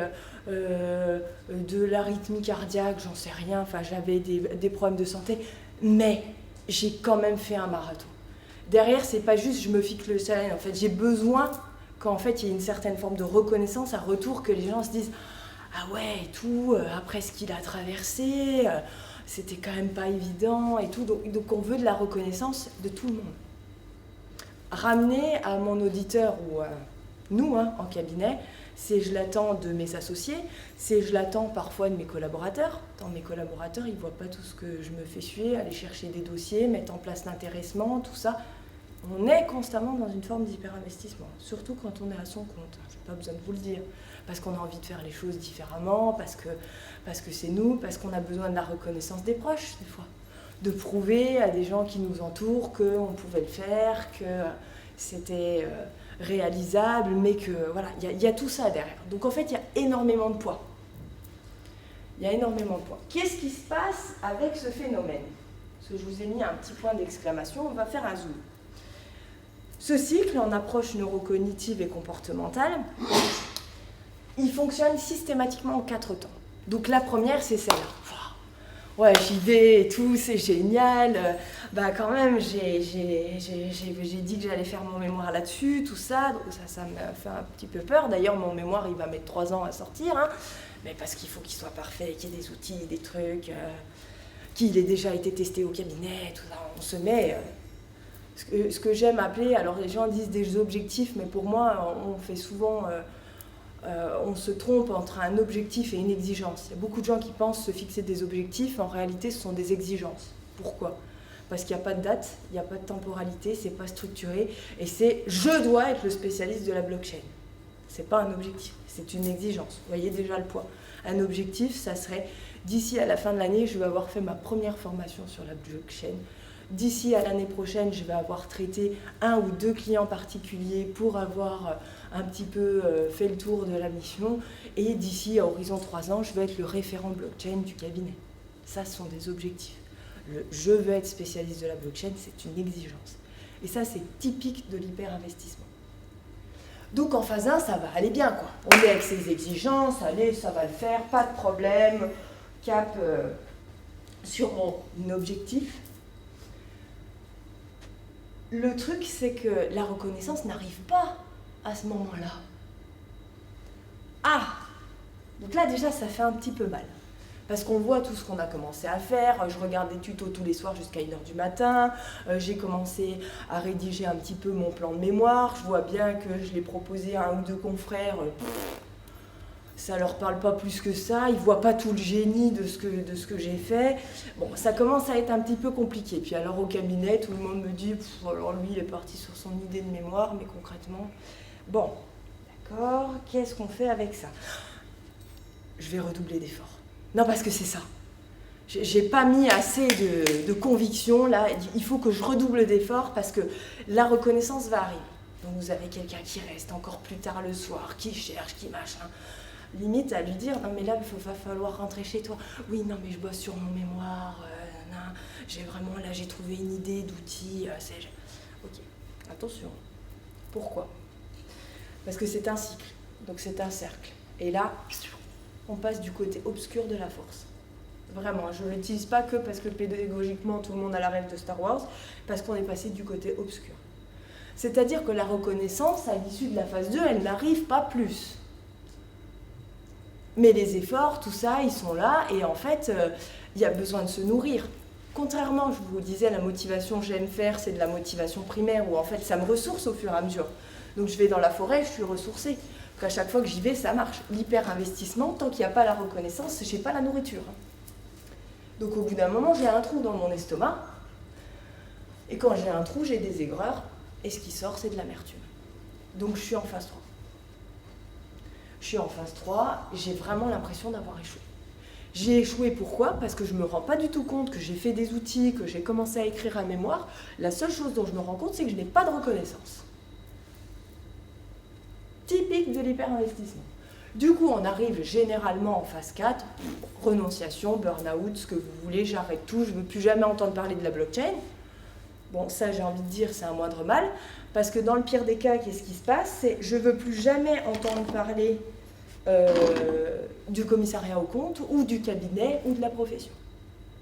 de l'arythmie cardiaque, j'en sais rien, enfin j'avais des problèmes de santé, mais j'ai quand même fait un marathon. Derrière, c'est pas juste je me fixe le challenge, en fait j'ai besoin qu'en fait il y ait une certaine forme de reconnaissance, un retour, que les gens se disent ah ouais et tout, après ce qu'il a traversé, c'était quand même pas évident et tout, donc on veut de la reconnaissance de tout le monde. Ramener à mon auditeur ou à nous en cabinet, c'est je l'attends de mes associés, c'est je l'attends parfois de mes collaborateurs. Dans mes collaborateurs, ils ne voient pas tout ce que je me fais suer, aller chercher des dossiers, mettre en place l'intéressement, tout ça. On est constamment dans une forme d'hyper-investissement, surtout quand on est à son compte. Je n'ai pas besoin de vous le dire, parce qu'on a envie de faire les choses différemment, parce que c'est nous, parce qu'on a besoin de la reconnaissance des proches, des fois. De prouver à des gens qui nous entourent qu'on pouvait le faire, que c'était réalisable, mais que voilà, il y a tout ça derrière. Donc en fait, il y a énormément de poids. Il y a énormément de poids. Qu'est-ce qui se passe avec ce phénomène ? Parce que je vous ai mis un petit point d'exclamation, on va faire un zoom. Ce cycle en approche neurocognitive et comportementale, il fonctionne systématiquement en 4 temps. Donc la première, c'est celle-là. Ouais, j'y vais et tout, c'est génial. Bah quand même, j'ai dit que j'allais faire mon mémoire là-dessus, tout ça. Donc ça me fait un petit peu peur. D'ailleurs, mon mémoire, il va mettre 3 ans à sortir. Mais parce qu'il faut qu'il soit parfait, qu'il y ait des outils, des trucs, qu'il ait déjà été testé au cabinet, tout ça. On se met... ce que j'aime appeler... Alors les gens disent des objectifs, mais pour moi, on fait souvent... on se trompe entre un objectif et une exigence. Il y a beaucoup de gens qui pensent se fixer des objectifs, en réalité ce sont des exigences. Pourquoi ? Parce qu'il n'y a pas de date, il n'y a pas de temporalité, c'est pas structuré, et c'est « je dois être le spécialiste de la blockchain ». C'est pas un objectif, c'est une exigence. Vous voyez déjà le poids. Un objectif, ça serait « d'ici à la fin de l'année, je vais avoir fait ma première formation sur la blockchain ». D'ici à l'année prochaine, je vais avoir traité 1 ou 2 clients particuliers pour avoir un petit peu fait le tour de la mission. Et d'ici à horizon 3 ans, je vais être le référent blockchain du cabinet. Ça, ce sont des objectifs. Le « je veux être spécialiste de la blockchain », c'est une exigence. Et ça, c'est typique de l'hyper-investissement. Donc en phase 1, ça va aller bien, quoi. On est avec ses exigences, allez, ça va le faire, pas de problème, cap sur mon objectif. Le truc, c'est que la reconnaissance n'arrive pas à ce moment-là. Ah ! Donc là, déjà, ça fait un petit peu mal. Parce qu'on voit tout ce qu'on a commencé à faire. Je regarde des tutos tous les soirs jusqu'à 1h du matin. J'ai commencé à rédiger un petit peu mon plan de mémoire. Je vois bien que je l'ai proposé à 1 ou 2 confrères. Ça leur parle pas plus que ça, ils voient pas tout le génie de ce que j'ai fait. Bon, ça commence à être un petit peu compliqué. Puis alors au cabinet, tout le monde me dit, alors lui il est parti sur son idée de mémoire, mais concrètement, bon, d'accord, qu'est-ce qu'on fait avec ça ? Je vais redoubler d'efforts. Non, parce que c'est ça. J'ai pas mis assez de conviction là, il faut que je redouble d'efforts parce que la reconnaissance va arriver. Donc vous avez quelqu'un qui reste encore plus tard le soir, qui cherche, qui machin. Limite à lui dire, non mais là il va falloir rentrer chez toi. Oui, non mais je bosse sur mon mémoire, j'ai trouvé une idée d'outil. Ok, attention. Pourquoi ? Parce que c'est un cycle, donc c'est un cercle. Et là, on passe du côté obscur de la force. Vraiment, je ne l'utilise pas que parce que pédagogiquement tout le monde a la rêve de Star Wars, parce qu'on est passé du côté obscur. C'est-à-dire que la reconnaissance, à l'issue de la phase 2, elle n'arrive pas plus. Mais les efforts, tout ça, ils sont là, et en fait, il y a besoin de se nourrir. Contrairement, je vous disais, la motivation j'aime faire, c'est de la motivation primaire, où en fait, ça me ressource au fur et à mesure. Donc je vais dans la forêt, je suis ressourcée. Donc à chaque fois que j'y vais, ça marche. L'hyper-investissement, tant qu'il n'y a pas la reconnaissance, je n'ai pas la nourriture. Donc au bout d'un moment, j'ai un trou dans mon estomac. Et quand j'ai un trou, j'ai des aigreurs. Et ce qui sort, c'est de l'amertume. Donc je suis en phase 3. Je suis en phase 3 et j'ai vraiment l'impression d'avoir échoué. J'ai échoué pourquoi? Parce que je ne me rends pas du tout compte que j'ai fait des outils, que j'ai commencé à écrire un mémoire. La seule chose dont je me rends compte, c'est que je n'ai pas de reconnaissance. Typique de l'hyper-investissement. Du coup, on arrive généralement en phase 4, renonciation, burn-out, ce que vous voulez, j'arrête tout, je ne veux plus jamais entendre parler de la blockchain. Bon, ça, j'ai envie de dire, c'est un moindre mal, parce que dans le pire des cas, qu'est-ce qui se passe? C'est je ne veux plus jamais entendre parler du commissariat aux comptes, ou du cabinet, ou de la profession.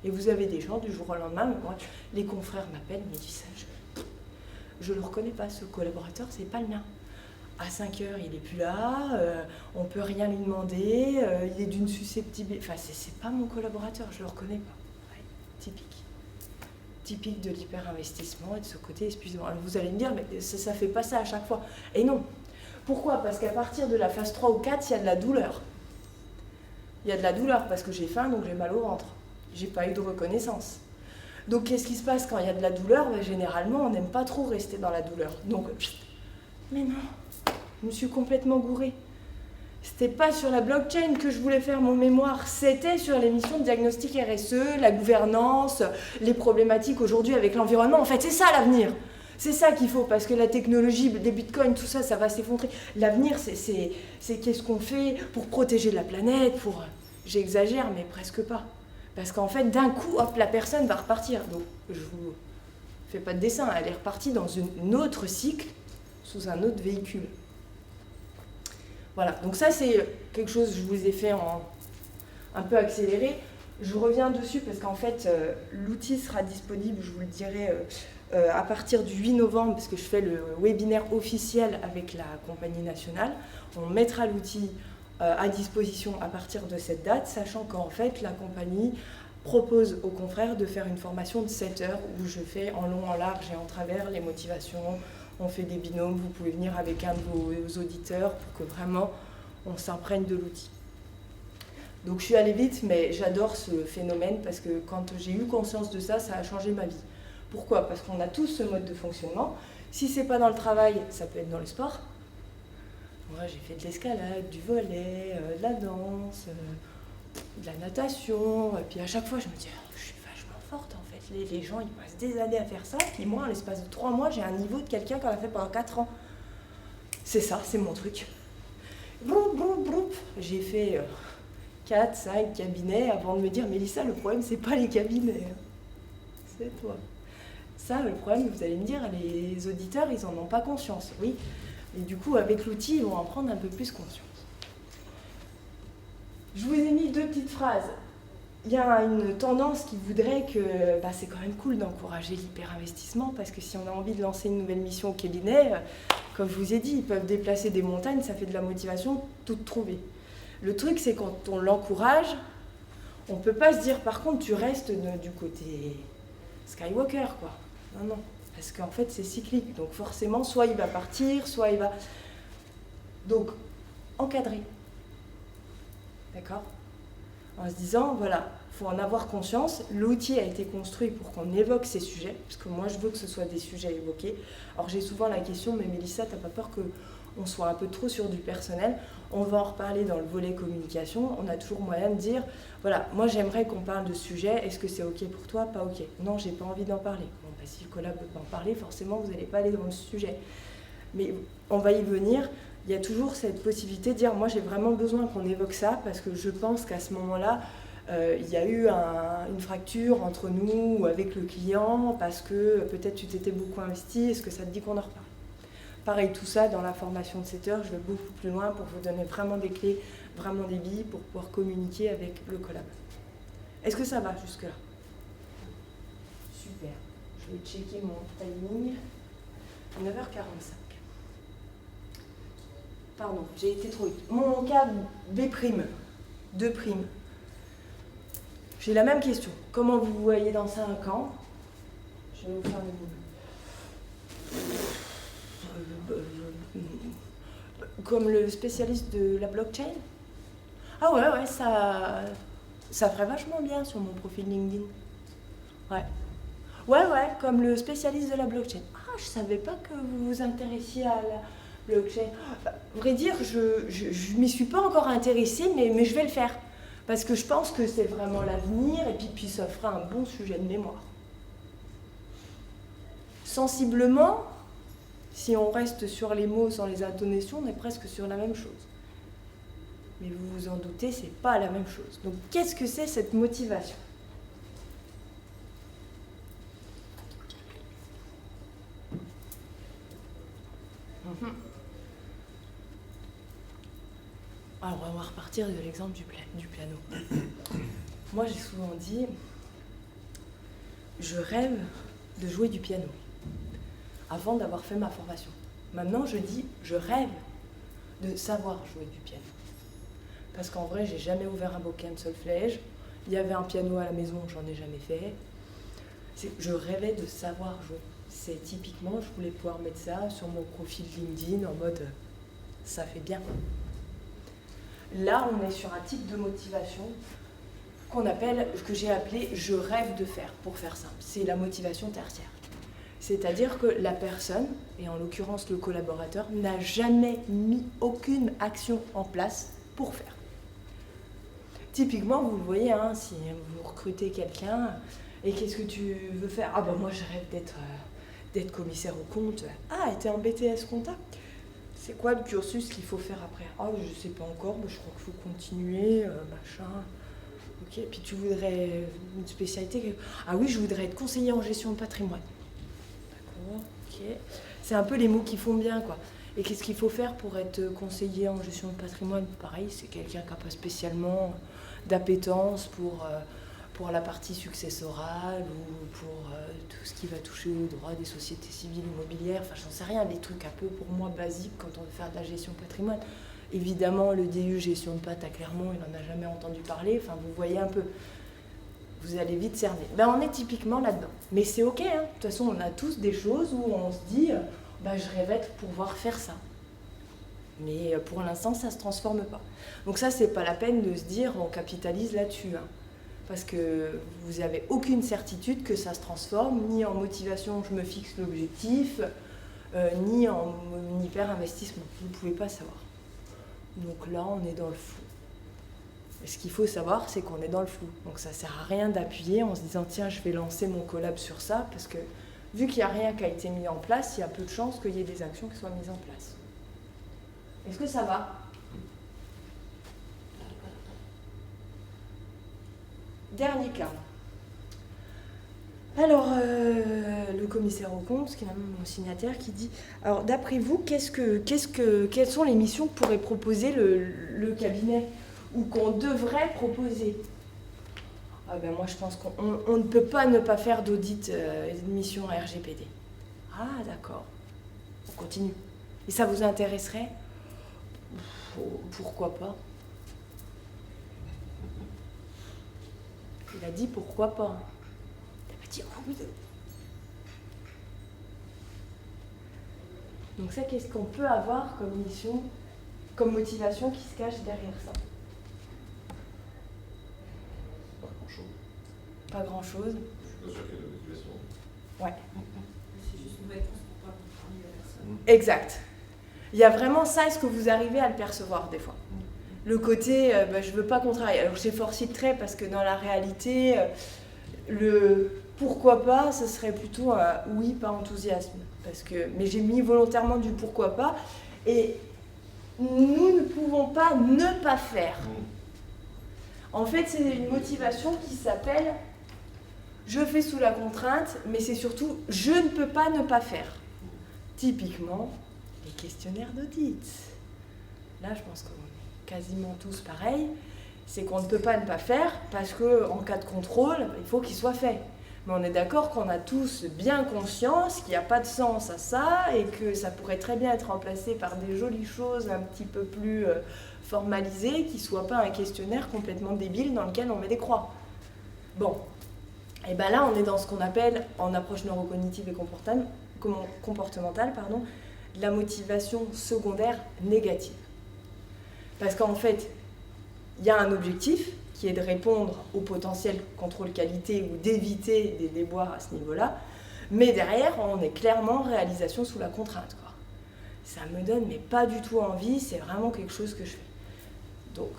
Et vous avez des gens, du jour au lendemain, moi, les confrères m'appellent, me disent ça, je ne le reconnais pas, ce collaborateur, c'est pas le mien. À 5 heures, il n'est plus là, on ne peut rien lui demander, il est d'une susceptibilité... Enfin, c'est pas mon collaborateur, je ne le reconnais pas. Ouais, typique. Typique de l'hyper-investissement et de ce côté épuisant. Alors vous allez me dire, mais ça ne fait pas ça à chaque fois. Et non. Pourquoi? Parce qu'à partir de la phase 3 ou 4, il y a de la douleur. Il y a de la douleur parce que j'ai faim, donc j'ai mal au ventre. J'ai pas eu de reconnaissance. Donc qu'est-ce qui se passe quand il y a de la douleur? Généralement, on n'aime pas trop rester dans la douleur. Donc, mais non, je me suis complètement gourée. C'était pas sur la blockchain que je voulais faire mon mémoire, c'était sur les missions de diagnostic RSE, la gouvernance, les problématiques aujourd'hui avec l'environnement. En fait, c'est ça l'avenir. C'est ça qu'il faut, parce que la technologie, des bitcoins, tout ça, ça va s'effondrer. L'avenir, c'est qu'est-ce qu'on fait pour protéger la planète, pour... J'exagère, mais presque pas. Parce qu'en fait, d'un coup, hop, la personne va repartir. Donc, je vous fais pas de dessin, elle est repartie dans un autre cycle, sous un autre véhicule. Voilà, donc ça c'est quelque chose que je vous ai fait un peu accéléré. Je reviens dessus parce qu'en fait, l'outil sera disponible, je vous le dirai, à partir du 8 novembre, parce que je fais le webinaire officiel avec la compagnie nationale. On mettra l'outil à disposition à partir de cette date, sachant qu'en fait, la compagnie propose aux confrères de faire une formation de 7 heures où je fais en long, en large et en travers les motivations. On fait des binômes, vous pouvez venir avec un de vos auditeurs pour que vraiment on s'imprègne de l'outil. Donc je suis allée vite, mais j'adore ce phénomène parce que quand j'ai eu conscience de ça, ça a changé ma vie. Pourquoi? Parce qu'on a tous ce mode de fonctionnement. Si c'est pas dans le travail, ça peut être dans le sport. Moi j'ai fait de l'escalade, du volley, de la danse, de la natation, et puis à chaque fois je me dis je suis vachement forte en fait. Les gens ils passent des années à faire ça, puis moi en l'espace de 3 mois j'ai un niveau de quelqu'un qui en a fait pendant 4 ans. C'est ça, c'est mon truc. Broup, broup, broup. J'ai fait 4, 5 cabinets avant de me dire Mélissa, le problème c'est pas les cabinets, c'est toi. Ça, le problème, vous allez me dire, les auditeurs ils en ont pas conscience, oui. Et du coup avec l'outil ils vont en prendre un peu plus conscience. Je vous ai mis 2 petites phrases. Il y a une tendance qui voudrait que c'est quand même cool d'encourager l'hyper-investissement parce que si on a envie de lancer une nouvelle mission au cabinet, comme je vous ai dit, ils peuvent déplacer des montagnes, ça fait de la motivation toute trouvée. Le truc, c'est quand on l'encourage, on ne peut pas se dire par contre tu restes du côté Skywalker, quoi. Non, non, parce qu'en fait c'est cyclique, donc forcément soit il va partir, soit il va... Donc, encadrer. D'accord ? En se disant, voilà, il faut en avoir conscience, l'outil a été construit pour qu'on évoque ces sujets, parce que moi je veux que ce soit des sujets évoqués. Alors j'ai souvent la question, mais Mélissa, t'as pas peur qu'on soit un peu trop sur du personnel? On va en reparler dans le volet communication, on a toujours moyen de dire, voilà, moi j'aimerais qu'on parle de ce sujet, est-ce que c'est ok pour toi? Pas ok. Non, j'ai pas envie d'en parler. Bon, si le collab ne peut pas en parler, forcément vous n'allez pas aller dans le sujet. Mais on va y venir. Il y a toujours cette possibilité de dire, moi j'ai vraiment besoin qu'on évoque ça parce que je pense qu'à ce moment-là, il y a eu une fracture entre nous ou avec le client parce que peut-être tu t'étais beaucoup investi, est-ce que ça te dit qu'on en reparle? Pareil, tout ça dans la formation de 7 heures, je vais beaucoup plus loin pour vous donner vraiment des clés, vraiment des billes pour pouvoir communiquer avec le collab. Est-ce que ça va jusque-là? Super. Je vais checker mon timing. 9h45. Pardon, j'ai été trop vite. Mon cas B', 2'. J'ai la même question. Comment vous vous voyez dans 5 ans? Je vais vous faire le Comme le spécialiste de la blockchain. Ah ouais, ça ferait vachement bien sur mon profil LinkedIn. Ouais, comme le spécialiste de la blockchain. Ah, je savais pas que vous vous intéressiez à la blockchain. Vrai dire, je m'y suis pas encore intéressée, mais je vais le faire. Parce que je pense que c'est vraiment l'avenir, et puis ça fera un bon sujet de mémoire. Sensiblement, si on reste sur les mots sans les intonations, on est presque sur la même chose. Mais vous vous en doutez, c'est pas la même chose. Donc qu'est-ce que c'est cette motivation ? Alors on va repartir de l'exemple du piano. Moi j'ai souvent dit, je rêve de jouer du piano avant d'avoir fait ma formation. Maintenant je dis, je rêve de savoir jouer du piano. Parce qu'en vrai, j'ai jamais ouvert un bouquin de solfège. Il y avait un piano à la maison, j'en ai jamais fait. Je rêvais de savoir jouer. C'est typiquement, je voulais pouvoir mettre ça sur mon profil LinkedIn en mode ça fait bien. Là, on est sur un type de motivation que j'ai appelé je rêve de faire, pour faire simple. C'est la motivation tertiaire. C'est-à-dire que la personne, et en l'occurrence le collaborateur, n'a jamais mis aucune action en place pour faire. Typiquement, vous le voyez, hein, si vous recrutez quelqu'un, et qu'est-ce que tu veux faire ? Ah ben moi je rêve d'être commissaire aux comptes. Ah, t'es en BTS comptable ? C'est quoi le cursus qu'il faut faire après ? Ah, je sais pas encore, mais je crois qu'il faut continuer, machin. Ok, puis tu voudrais une spécialité ? Ah oui, je voudrais être conseiller en gestion de patrimoine. D'accord, ok. C'est un peu les mots qui font bien, quoi. Et qu'est-ce qu'il faut faire pour être conseiller en gestion de patrimoine ? Pareil, c'est quelqu'un qui n'a pas spécialement d'appétence pour la partie successorale ou pour tout ce qui va toucher au droit des sociétés civiles immobilières. Enfin, j'en sais rien, des trucs un peu pour moi basiques quand on veut faire de la gestion de patrimoine. Évidemment, le DU gestion de pat à Clermont, il n'en a jamais entendu parler. Enfin, vous voyez un peu. Vous allez vite cerner. Ben, on est typiquement là-dedans. Mais c'est ok, hein. De toute façon, on a tous des choses où on se dit je rêvais de pouvoir faire ça. Mais pour l'instant, ça ne se transforme pas. Donc ça, c'est pas la peine de se dire on capitalise là-dessus. Hein. Parce que vous n'avez aucune certitude que ça se transforme, ni en motivation, je me fixe l'objectif, ni en hyper-investissement. Vous ne pouvez pas savoir. Donc là, on est dans le flou. Et ce qu'il faut savoir, c'est qu'on est dans le flou. Donc ça ne sert à rien d'appuyer en se disant tiens, je vais lancer mon collab sur ça, parce que vu qu'il n'y a rien qui a été mis en place, il y a peu de chances qu'il y ait des actions qui soient mises en place. Est-ce que ça va ? Dernier cas. Alors, le commissaire aux comptes, qui est mon signataire, qui dit alors, d'après vous, quelles sont les missions que pourrait proposer le cabinet ou qu'on devrait proposer ? Ah ben moi, je pense qu'on ne peut pas ne pas faire d'audit et de mission RGPD. Ah, d'accord. On continue. Et ça vous intéresserait ? Pourquoi pas ? Il a dit pourquoi pas. Il a dit oh oui. Donc ça, qu'est-ce qu'on peut avoir comme mission, comme motivation qui se cache derrière ça ? Pas grand-chose. Pas grand-chose. Je suis pas sûr qu'il y ait de motivation. Ouais. C'est juste une réponse pour pas comprendre la personne. Exact. Il y a vraiment ça, est-ce que vous arrivez à le percevoir des fois ? Le côté, je veux pas qu'on travaille. Alors j'efforce le trait parce que dans la réalité, le pourquoi pas, ce serait plutôt oui, pas enthousiasme. Mais j'ai mis volontairement du pourquoi pas. Et nous ne pouvons pas ne pas faire. En fait, c'est une motivation qui s'appelle je fais sous la contrainte, mais c'est surtout je ne peux pas ne pas faire. Typiquement, les questionnaires d'audit. Là, je pense qu'on est quasiment tous pareils. C'est qu'on ne peut pas ne pas faire parce qu'en cas de contrôle, il faut qu'il soit fait. Mais on est d'accord qu'on a tous bien conscience qu'il n'y a pas de sens à ça et que ça pourrait très bien être remplacé par des jolies choses un petit peu plus formalisées qui ne soient pas un questionnaire complètement débile dans lequel on met des croix. Bon, et bien là on est dans ce qu'on appelle, en approche neurocognitive et comportementale, de la motivation secondaire négative. Parce qu'en fait, il y a un objectif qui est de répondre au potentiel contrôle qualité ou d'éviter des déboires à ce niveau-là, mais derrière, on est clairement en réalisation sous la contrainte, quoi. Ça me donne mais pas du tout envie, c'est vraiment quelque chose que je fais. Donc,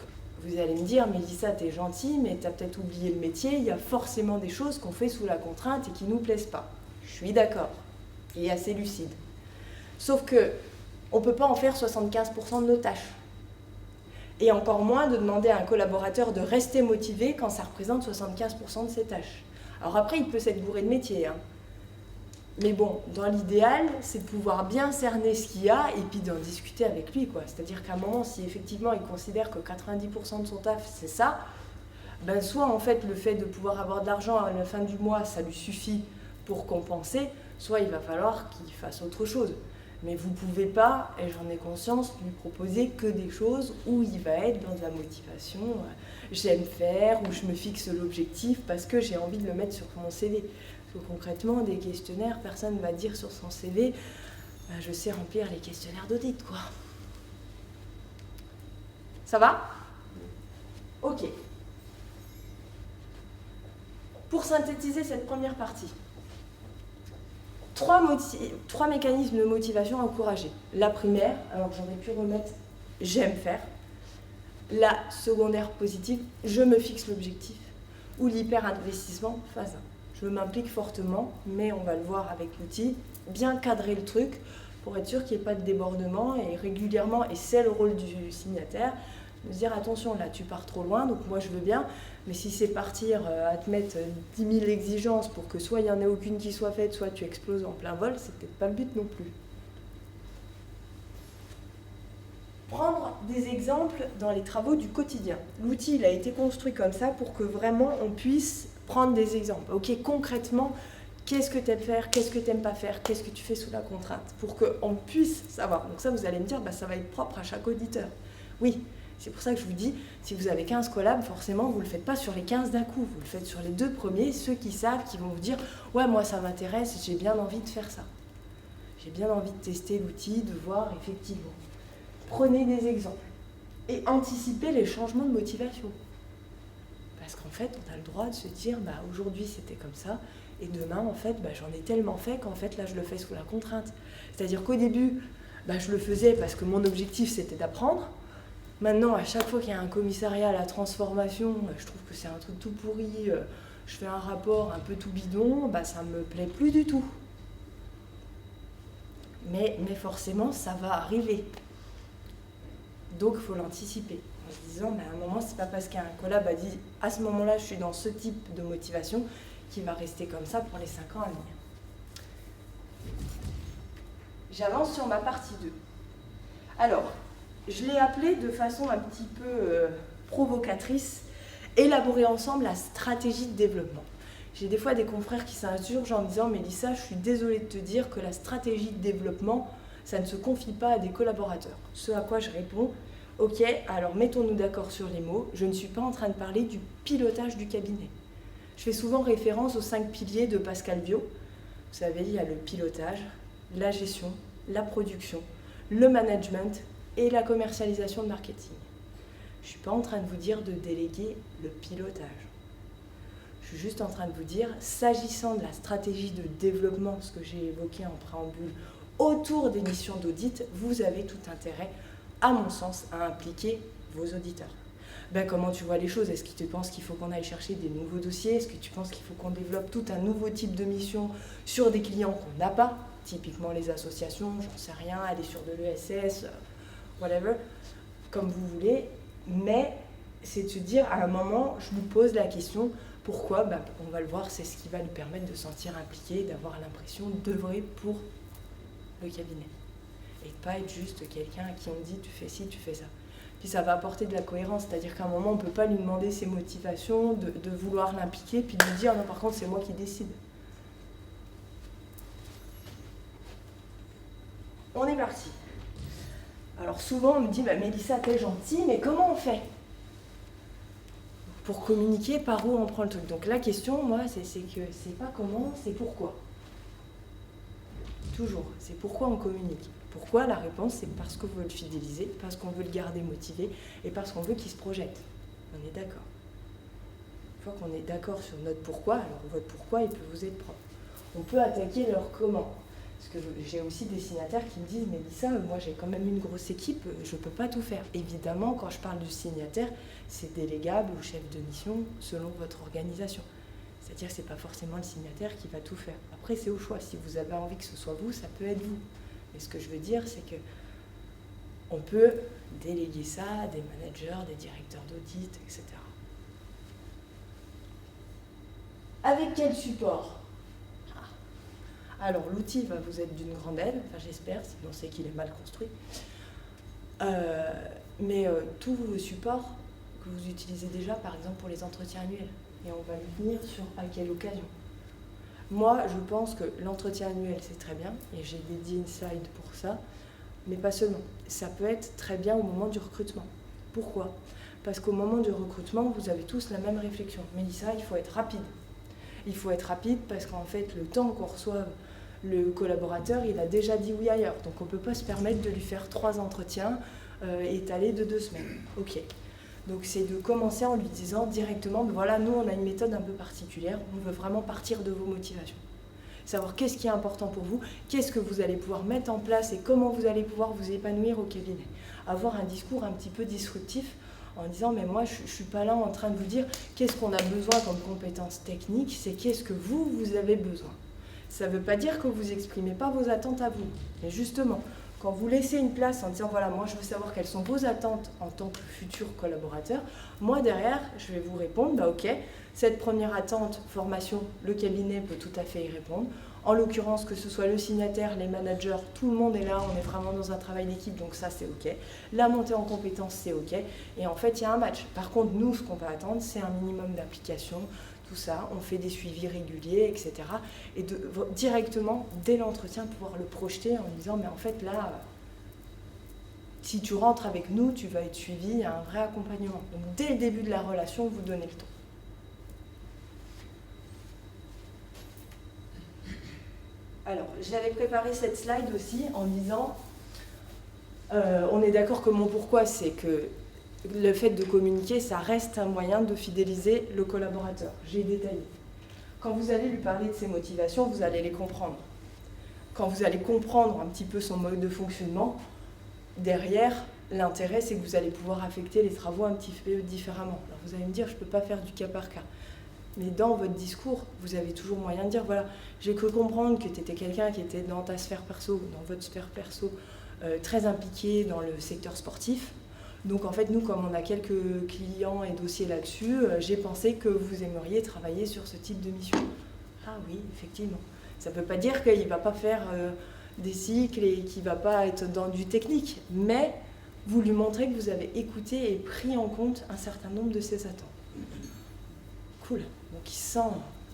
vous allez me dire, Mélissa, t'es gentille, mais t'as peut-être oublié le métier, il y a forcément des choses qu'on fait sous la contrainte et qui nous plaisent pas. Je suis d'accord, et assez lucide. Sauf que, on ne peut pas en faire 75% de nos tâches. Et encore moins de demander à un collaborateur de rester motivé quand ça représente 75% de ses tâches. Alors après, il peut s'être bourré de métier, hein. Mais bon, dans l'idéal, c'est de pouvoir bien cerner ce qu'il y a et puis d'en discuter avec lui, quoi. C'est-à-dire qu'à un moment, si effectivement il considère que 90% de son taf, c'est ça, ben soit en fait le fait de pouvoir avoir de l'argent à la fin du mois, ça lui suffit pour compenser, soit il va falloir qu'il fasse autre chose. Mais vous ne pouvez pas, et j'en ai conscience, lui proposer que des choses où il va être dans de la motivation, j'aime faire, où je me fixe l'objectif parce que j'ai envie de le mettre sur mon CV. Parce que concrètement, des questionnaires, personne ne va dire sur son CV je sais remplir les questionnaires d'audit, quoi. Ça va ? Ok. Pour synthétiser cette première partie, trois mécanismes de motivation à encourager. La primaire, alors j'aurais pu remettre j'aime faire. La secondaire positive, je me fixe l'objectif. Ou l'hyper-investissement, phase 1. Je m'implique fortement, mais on va le voir avec l'outil, bien cadrer le truc pour être sûr qu'il n'y ait pas de débordement et régulièrement, et c'est le rôle du signataire, de se dire attention, là tu pars trop loin, donc moi je veux bien, mais si c'est partir à te mettre 10 000 exigences pour que soit il n'y en ait aucune qui soit faite, soit tu exploses en plein vol, c'est peut-être pas le but non plus. Prendre des exemples dans les travaux du quotidien. L'outil il a été construit comme ça pour que vraiment on puisse prendre des exemples. Ok, concrètement, qu'est-ce que tu aimes faire, qu'est-ce que tu n'aimes pas faire, qu'est-ce que tu fais sous la contrainte, pour qu'on puisse savoir. Donc ça, vous allez me dire, ça va être propre à chaque auditeur. Oui, c'est pour ça que je vous dis, si vous avez 15 collabs, forcément, vous ne le faites pas sur les 15 d'un coup, vous le faites sur les 2 premiers, ceux qui savent, qui vont vous dire, ouais, moi ça m'intéresse, j'ai bien envie de faire ça. J'ai bien envie de tester l'outil, de voir effectivement. Prenez des exemples et anticipez les changements de motivation. Parce qu'en fait, on a le droit de se dire, aujourd'hui c'était comme ça, et demain, en fait, j'en ai tellement fait qu'en fait, là, je le fais sous la contrainte. C'est-à-dire qu'au début, je le faisais parce que mon objectif, c'était d'apprendre. Maintenant, à chaque fois qu'il y a un commissariat à la transformation, je trouve que c'est un truc tout pourri, je fais un rapport un peu tout bidon, ça me plaît plus du tout. Mais forcément, ça va arriver. Donc, il faut l'anticiper. En se disant, à un moment, c'est pas parce qu'un collab a dit à ce moment-là, je suis dans ce type de motivation, qu'il va rester comme ça pour les 5 ans à venir. J'avance sur ma partie 2. Alors, je l'ai appelée de façon un petit peu provocatrice, élaborer ensemble la stratégie de développement. J'ai des fois des confrères qui s'insurgent en me disant, Mélissa, je suis désolée de te dire que la stratégie de développement, ça ne se confie pas à des collaborateurs. Ce à quoi je réponds, ok, alors mettons-nous d'accord sur les mots, je ne suis pas en train de parler du pilotage du cabinet. Je fais souvent référence aux 5 piliers de Pascal Viau. Vous savez, il y a le pilotage, la gestion, la production, le management et la commercialisation de marketing. Je ne suis pas en train de vous dire de déléguer le pilotage. Je suis juste en train de vous dire, s'agissant de la stratégie de développement, ce que j'ai évoqué en préambule, autour des missions d'audit, vous avez tout intérêt, à mon sens, à impliquer vos auditeurs. Comment tu vois les choses? Est-ce que tu penses qu'il faut qu'on aille chercher des nouveaux dossiers? Est-ce que tu penses qu'il faut qu'on développe tout un nouveau type de mission sur des clients qu'on n'a pas? Typiquement les associations, j'en sais rien, aller sur de l'ESS, whatever, comme vous voulez. Mais c'est de se dire, à un moment, je vous pose la question, pourquoi? On va le voir, c'est ce qui va lui permettre de se sentir impliqué, d'avoir l'impression d'œuvrer pour le cabinet. Et de pas être juste quelqu'un à qui on dit, tu fais ci, tu fais ça. Puis ça va apporter de la cohérence, c'est-à-dire qu'à un moment, on ne peut pas lui demander ses motivations, de vouloir l'impliquer, puis de lui dire, non, par contre, c'est moi qui décide. On est parti. Alors souvent, on me dit, Mélissa, t'es gentille, mais comment on fait pour communiquer, par où on prend le truc? Donc la question, moi, c'est que c'est pas comment, c'est pourquoi. Toujours. C'est pourquoi on communique. Pourquoi? La réponse, c'est parce qu'on veut le fidéliser, parce qu'on veut le garder motivé et parce qu'on veut qu'il se projette. On est d'accord. Une fois qu'on est d'accord sur notre pourquoi, alors votre pourquoi, il peut vous être propre. On peut attaquer leur comment. Parce que j'ai aussi des signataires qui me disent « Mais Lisa, moi j'ai quand même une grosse équipe, je ne peux pas tout faire. » Évidemment, quand je parle du signataire, c'est délégable au chef de mission selon votre organisation. C'est-à-dire que ce n'est pas forcément le signataire qui va tout faire. Après, c'est au choix. Si vous avez envie que ce soit vous, ça peut être vous. Mais ce que je veux dire, c'est que on peut déléguer ça à des managers, des directeurs d'audit, etc. Avec quel support? Alors, l'outil va vous être d'une grande aide, enfin j'espère, sinon c'est qu'il est mal construit. Mais tous vos supports que vous utilisez déjà, par exemple pour les entretiens annuels, et on va venir sur à quelle occasion. Moi, je pense que l'entretien annuel, c'est très bien, et j'ai dédié une slide pour ça, mais pas seulement. Ça peut être très bien au moment du recrutement. Pourquoi? Parce qu'au moment du recrutement, vous avez tous la même réflexion. Mélissa, il faut être rapide. Il faut être rapide parce qu'en fait, le temps qu'on reçoive le collaborateur, il a déjà dit oui ailleurs. Donc on ne peut pas se permettre de lui faire 3 entretiens étalés de 2 semaines. Ok. Donc c'est de commencer en lui disant directement, voilà, nous on a une méthode un peu particulière, on veut vraiment partir de vos motivations. Savoir qu'est-ce qui est important pour vous, qu'est-ce que vous allez pouvoir mettre en place et comment vous allez pouvoir vous épanouir au cabinet. Avoir un discours un petit peu disruptif en disant, mais moi je ne suis pas là en train de vous dire qu'est-ce qu'on a besoin comme compétences techniques, c'est qu'est-ce que vous avez besoin. Ça ne veut pas dire que vous n'exprimez pas vos attentes à vous, mais justement, quand vous laissez une place en disant, voilà, moi je veux savoir quelles sont vos attentes en tant que futur collaborateur, moi derrière, je vais vous répondre, bah ok, cette première attente, formation, le cabinet peut tout à fait y répondre. En l'occurrence, que ce soit le signataire, les managers, tout le monde est là, on est vraiment dans un travail d'équipe, donc ça c'est ok. La montée en compétences, c'est ok. Et en fait, il y a un match. Par contre, nous, ce qu'on va attendre, c'est un minimum d'application, tout ça, on fait des suivis réguliers, etc. Et directement, dès l'entretien, pouvoir le projeter en disant, mais en fait là, si tu rentres avec nous, tu vas être suivi, il y a un vrai accompagnement. Donc dès le début de la relation, vous donnez le ton. Alors, j'avais préparé cette slide aussi en disant, on est d'accord que mon pourquoi, c'est que le fait de communiquer, ça reste un moyen de fidéliser le collaborateur. J'ai détaillé. Quand vous allez lui parler de ses motivations, vous allez les comprendre. Quand vous allez comprendre un petit peu son mode de fonctionnement, derrière, l'intérêt, c'est que vous allez pouvoir affecter les travaux un petit peu différemment. Alors vous allez me dire, je ne peux pas faire du cas par cas. Mais dans votre discours, vous avez toujours moyen de dire, voilà, j'ai cru comprendre que tu étais quelqu'un qui était dans ta sphère perso, dans votre sphère perso, très impliqué dans le secteur sportif. Donc en fait, nous, comme on a quelques clients et dossiers là-dessus, j'ai pensé que vous aimeriez travailler sur ce type de mission. Ah oui, effectivement. Ça ne veut pas dire qu'il ne va pas faire des cycles et qu'il ne va pas être dans du technique, mais vous lui montrez que vous avez écouté et pris en compte un certain nombre de ses attentes. Cool, donc il se sent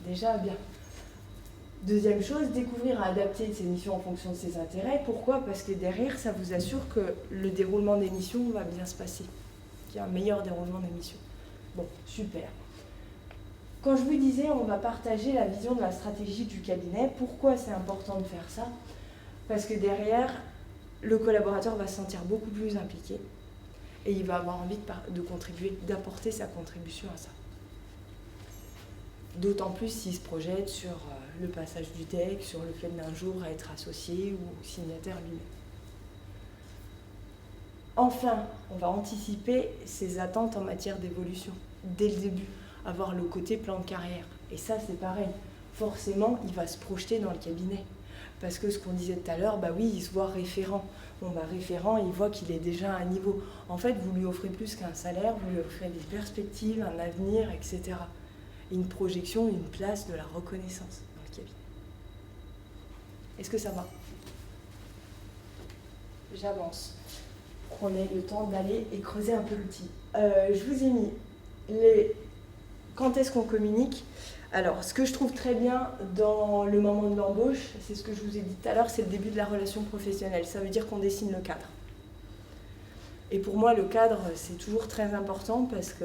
déjà bien. Deuxième chose, découvrir à adapter ses missions en fonction de ses intérêts. Pourquoi? Parce que derrière, ça vous assure que le déroulement des missions va bien se passer, qu'il y a un meilleur déroulement des missions. Bon, super. Quand je vous disais, on va partager la vision de la stratégie du cabinet, pourquoi c'est important de faire ça? Parce que derrière, le collaborateur va se sentir beaucoup plus impliqué et il va avoir envie de contribuer, d'apporter sa contribution à ça. D'autant plus s'il se projette sur le passage du DEC, sur le fait d'un jour être associé ou signataire lui-même. Enfin, on va anticiper ses attentes en matière d'évolution, dès le début, avoir le côté plan de carrière. Et ça, c'est pareil. Forcément, il va se projeter dans le cabinet. Parce que ce qu'on disait tout à l'heure, bah oui, il se voit référent. Bon, bah référent, il voit qu'il est déjà à un niveau. En fait, vous lui offrez plus qu'un salaire, vous lui offrez des perspectives, un avenir, etc. Une projection, une place, de la reconnaissance dans le cabinet. Est-ce que ça va? J'avance. Prenez le temps d'aller et creuser un peu l'outil. Je vous ai mis quand est-ce qu'on communique. Alors, ce que je trouve très bien dans le moment de l'embauche, c'est ce que je vous ai dit tout à l'heure, c'est le début de la relation professionnelle. Ça veut dire qu'on dessine le cadre. Et pour moi, le cadre, c'est toujours très important parce que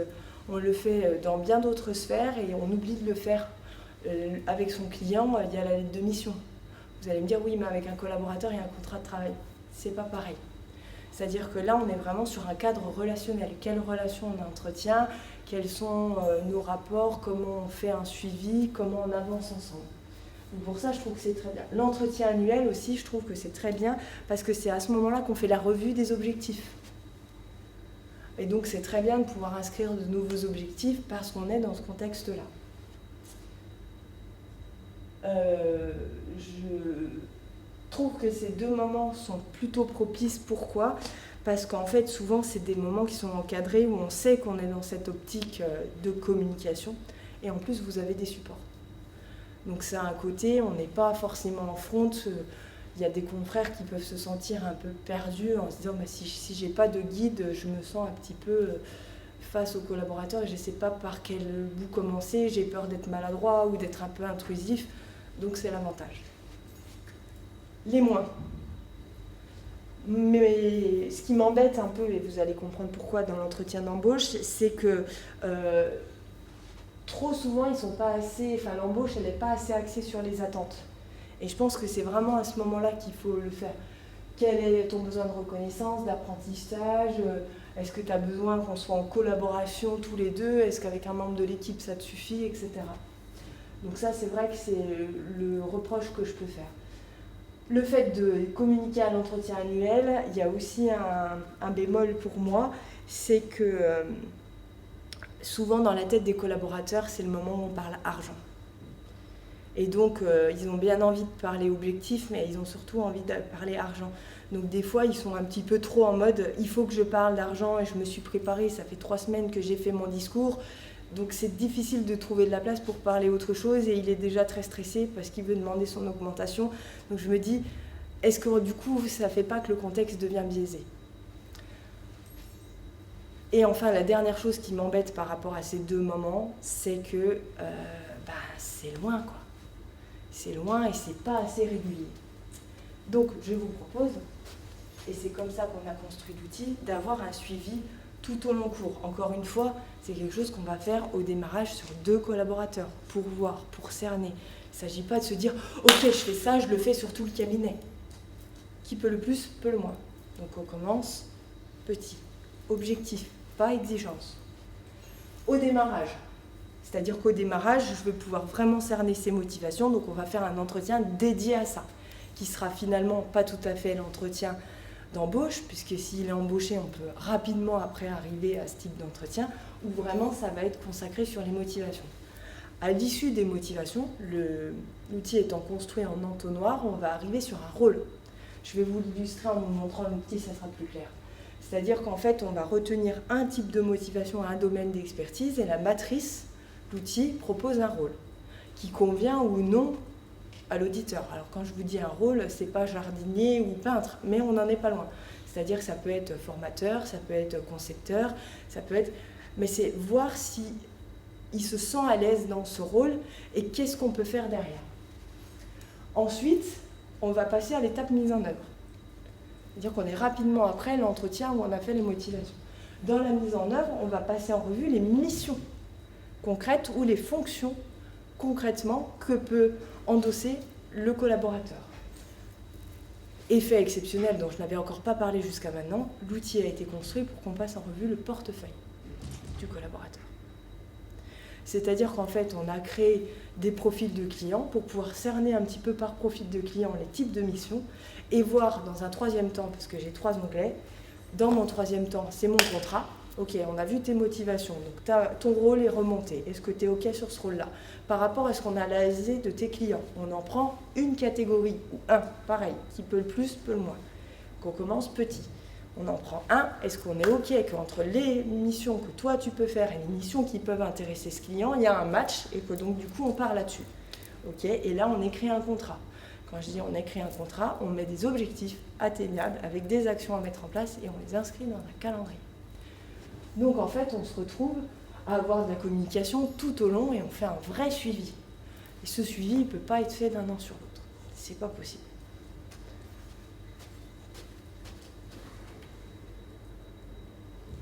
on le fait dans bien d'autres sphères et on oublie de le faire avec son client via la lettre de mission. Vous allez me dire, oui, mais avec un collaborateur, il y a un contrat de travail. C'est pas pareil. C'est-à-dire que là, on est vraiment sur un cadre relationnel. Quelles relations on entretient, quels sont nos rapports, comment on fait un suivi, comment on avance ensemble. Donc pour ça, je trouve que c'est très bien. L'entretien annuel aussi, je trouve que c'est très bien parce que c'est à ce moment-là qu'on fait la revue des objectifs. Et donc c'est très bien de pouvoir inscrire de nouveaux objectifs parce qu'on est dans ce contexte-là. Je trouve que ces deux moments sont plutôt propices. Pourquoi ? Parce qu'en fait, souvent, c'est des moments qui sont encadrés où on sait qu'on est dans cette optique de communication. Et en plus, vous avez des supports. Donc c'est un côté, on n'est pas forcément en front. Il y a des confrères qui peuvent se sentir un peu perdus en se disant bah, si j'ai pas de guide, je me sens un petit peu face aux collaborateurs et je ne sais pas par quel bout commencer, j'ai peur d'être maladroit ou d'être un peu intrusif. Donc c'est l'avantage. Les moins. Mais ce qui m'embête un peu, et vous allez comprendre pourquoi dans l'entretien d'embauche, c'est que trop souvent, ils sont pas assez, enfin l'embauche, elle n'est pas assez axée sur les attentes. Et je pense que c'est vraiment à ce moment-là qu'il faut le faire. Quel est ton besoin de reconnaissance, d'apprentissage ? Est-ce que tu as besoin qu'on soit en collaboration tous les deux ? Est-ce qu'avec un membre de l'équipe, ça te suffit, etc. Donc ça, c'est vrai que c'est le reproche que je peux faire. Le fait de communiquer à l'entretien annuel, il y a aussi un bémol pour moi, c'est que souvent dans la tête des collaborateurs, c'est le moment où on parle argent. Et donc, ils ont bien envie de parler objectif, mais ils ont surtout envie de parler argent. Donc des fois, ils sont un petit peu trop en mode « il faut que je parle d'argent et je me suis préparée, ça fait 3 semaines que j'ai fait mon discours ». Donc c'est difficile de trouver de la place pour parler autre chose et il est déjà très stressé parce qu'il veut demander son augmentation. Donc je me dis, est-ce que du coup, ça ne fait pas que le contexte devient biaisé ? Et enfin, la dernière chose qui m'embête par rapport à ces deux moments, c'est que c'est loin, quoi. C'est loin et c'est pas assez régulier. Donc, je vous propose, et c'est comme ça qu'on a construit l'outil, d'avoir un suivi tout au long cours. Encore une fois, c'est quelque chose qu'on va faire au démarrage sur 2 collaborateurs, pour voir, pour cerner. Il ne s'agit pas de se dire « ok, je fais ça, je le fais sur tout le cabinet ». Qui peut le plus, peut le moins. Donc on commence petit, objectif, pas exigence. Au démarrage, c'est-à-dire qu'au démarrage, je veux pouvoir vraiment cerner ses motivations, donc on va faire un entretien dédié à ça, qui sera finalement pas tout à fait l'entretien d'embauche, puisque s'il est embauché, on peut rapidement après arriver à ce type d'entretien, où vraiment ça va être consacré sur les motivations. À l'issue des motivations, l'outil étant construit en entonnoir, on va arriver sur un rôle. Je vais vous l'illustrer en vous montrant l'outil, ça sera plus clair. C'est-à-dire qu'en fait, on va retenir un type de motivation à un domaine d'expertise et la matrice, l'outil, propose un rôle qui convient ou non à l'auditeur. Alors quand je vous dis un rôle, c'est pas jardinier ou peintre, mais on n'en est pas loin. C'est-à-dire que ça peut être formateur, ça peut être concepteur, ça peut être... Mais c'est voir si il se sent à l'aise dans ce rôle et qu'est-ce qu'on peut faire derrière. Ensuite, on va passer à l'étape mise en œuvre. C'est-à-dire qu'on est rapidement après l'entretien où on a fait les motivations. Dans la mise en œuvre, on va passer en revue les missions concrètes ou les fonctions concrètement que peut endosser le collaborateur. Effet exceptionnel dont je n'avais encore pas parlé jusqu'à maintenant, l'outil a été construit pour qu'on passe en revue le portefeuille du collaborateur. C'est-à-dire qu'en fait, on a créé des profils de clients pour pouvoir cerner un petit peu par profil de client les types de missions et voir dans un 3e temps, parce que j'ai 3 onglets, dans mon 3e temps, c'est mon contrat. Ok, on a vu tes motivations, donc ton rôle est remonté. Est-ce que tu es ok sur ce rôle-là ? Par rapport à ce qu'on a analysé de tes clients, on en prend une catégorie, ou un, pareil, qui peut le plus, peut le moins. Donc on commence petit. On en prend un, est-ce qu'on est ok qu'entre les missions que toi tu peux faire et les missions qui peuvent intéresser ce client, il y a un match et que donc du coup on part là-dessus. Ok, et là on écrit un contrat. Quand je dis on écrit un contrat, on met des objectifs atteignables avec des actions à mettre en place et on les inscrit dans un calendrier. Donc en fait, on se retrouve à avoir de la communication tout au long et on fait un vrai suivi. Et ce suivi, il ne peut pas être fait d'un an sur l'autre. C'est pas possible.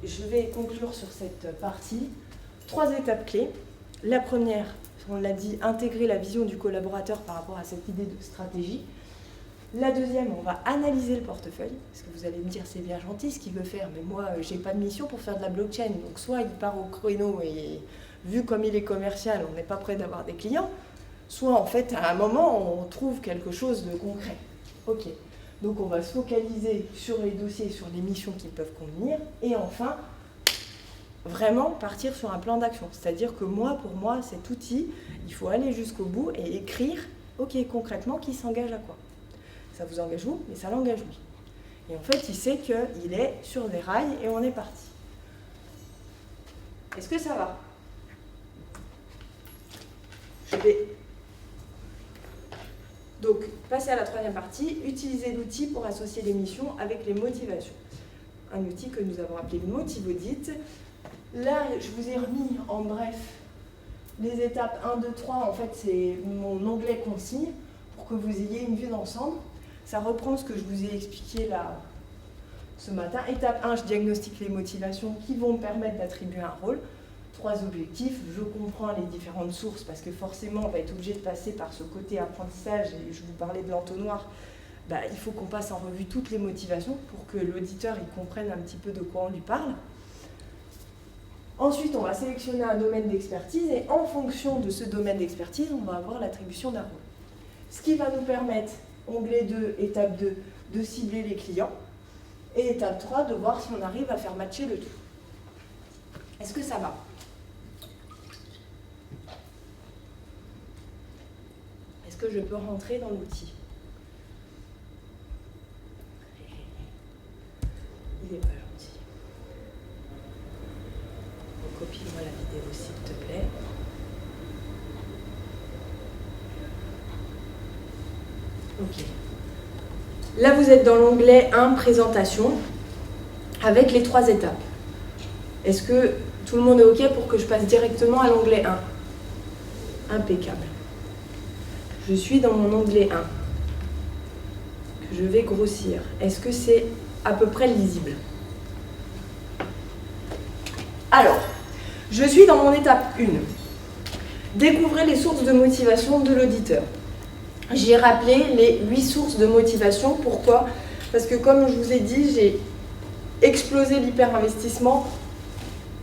Je vais conclure sur cette partie. 3 étapes clés. La première, on l'a dit, intégrer la vision du collaborateur par rapport à cette idée de stratégie. La deuxième, on va analyser le portefeuille, parce que vous allez me dire c'est bien gentil ce qu'il veut faire, mais moi j'ai pas de mission pour faire de la blockchain, donc soit il part au créneau et vu comme il est commercial, on n'est pas prêt d'avoir des clients, soit en fait à un moment on trouve quelque chose de concret. Ok, donc on va se focaliser sur les dossiers, sur les missions qui peuvent convenir, et enfin vraiment partir sur un plan d'action, c'est-à-dire que moi, pour moi, cet outil, il faut aller jusqu'au bout et écrire, ok, concrètement, qui s'engage à quoi. Ça vous engage vous, mais ça l'engage lui. Et en fait, il sait qu'il est sur des rails et on est parti. Est-ce que ça va? Je vais donc passer à la troisième partie, utiliser l'outil pour associer les missions avec les motivations. Un outil que nous avons appelé Motivaudit. Là, je vous ai remis en bref les étapes 1, 2, 3. En fait, c'est mon onglet consigne pour que vous ayez une vue d'ensemble. Ça reprend ce que je vous ai expliqué là ce matin. Étape 1, je diagnostique les motivations qui vont me permettre d'attribuer un rôle. 3 objectifs, je comprends les différentes sources parce que forcément on va être obligé de passer par ce côté apprentissage et je vous parlais de l'entonnoir. Il faut qu'on passe en revue toutes les motivations pour que l'auditeur il comprenne un petit peu de quoi on lui parle. Ensuite, on va sélectionner un domaine d'expertise et en fonction de ce domaine d'expertise, on va avoir l'attribution d'un rôle. Ce qui va nous permettre, onglet 2, étape 2, de cibler les clients et étape 3, de voir si on arrive à faire matcher le tout. Est-ce que ça va ? Est-ce que je peux rentrer dans l'outil ? Il est pas gentil. Copie-moi la vidéo s'il te plaît. Ok. Là, vous êtes dans l'onglet 1, présentation, avec les 3 étapes. Est-ce que tout le monde est OK pour que je passe directement à l'onglet 1 ? Impeccable. Je suis dans mon onglet 1, que je vais grossir. Est-ce que c'est à peu près lisible ? Alors, je suis dans mon étape 1. Découvrez les sources de motivation de l'auditeur. J'ai rappelé les 8 sources de motivation. Pourquoi ? Parce que comme je vous ai dit, j'ai explosé l'hyper-investissement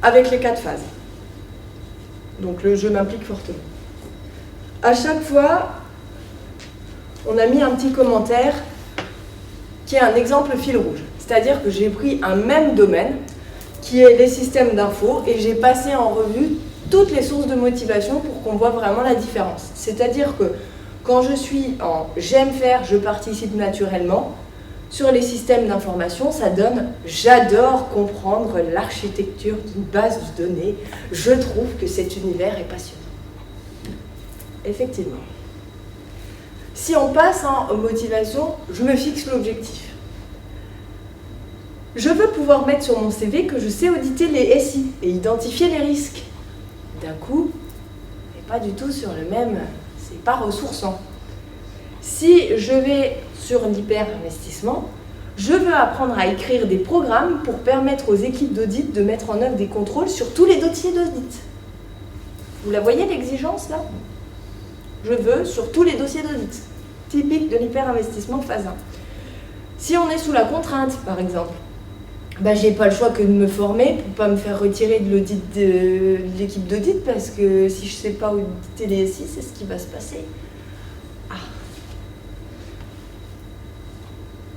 avec les 4 phases. Donc le jeu m'implique fortement. À chaque fois, on a mis un petit commentaire qui est un exemple fil rouge. C'est-à-dire que j'ai pris un même domaine, qui est les systèmes d'infos, et j'ai passé en revue toutes les sources de motivation pour qu'on voit vraiment la différence. C'est-à-dire que quand je suis en « j'aime faire, je participe naturellement », sur les systèmes d'information, ça donne « j'adore comprendre l'architecture d'une base de données, je trouve que cet univers est passionnant ». Effectivement. Si on passe en motivation, je me fixe l'objectif. Je veux pouvoir mettre sur mon CV que je sais auditer les SI et identifier les risques. D'un coup, et pas du tout sur le même, c'est pas ressourçant. Si je vais sur l'hyper-investissement, je veux apprendre à écrire des programmes pour permettre aux équipes d'audit de mettre en œuvre des contrôles sur tous les dossiers d'audit. Vous la voyez l'exigence là ? Je veux sur tous les dossiers d'audit. Typique de l'hyper-investissement phase 1. Si on est sous la contrainte, par exemple, j'ai pas le choix que de me former pour pas me faire retirer de l'audit de l'équipe d'audit parce que si je sais pas auditer les SI, c'est ce qui va se passer.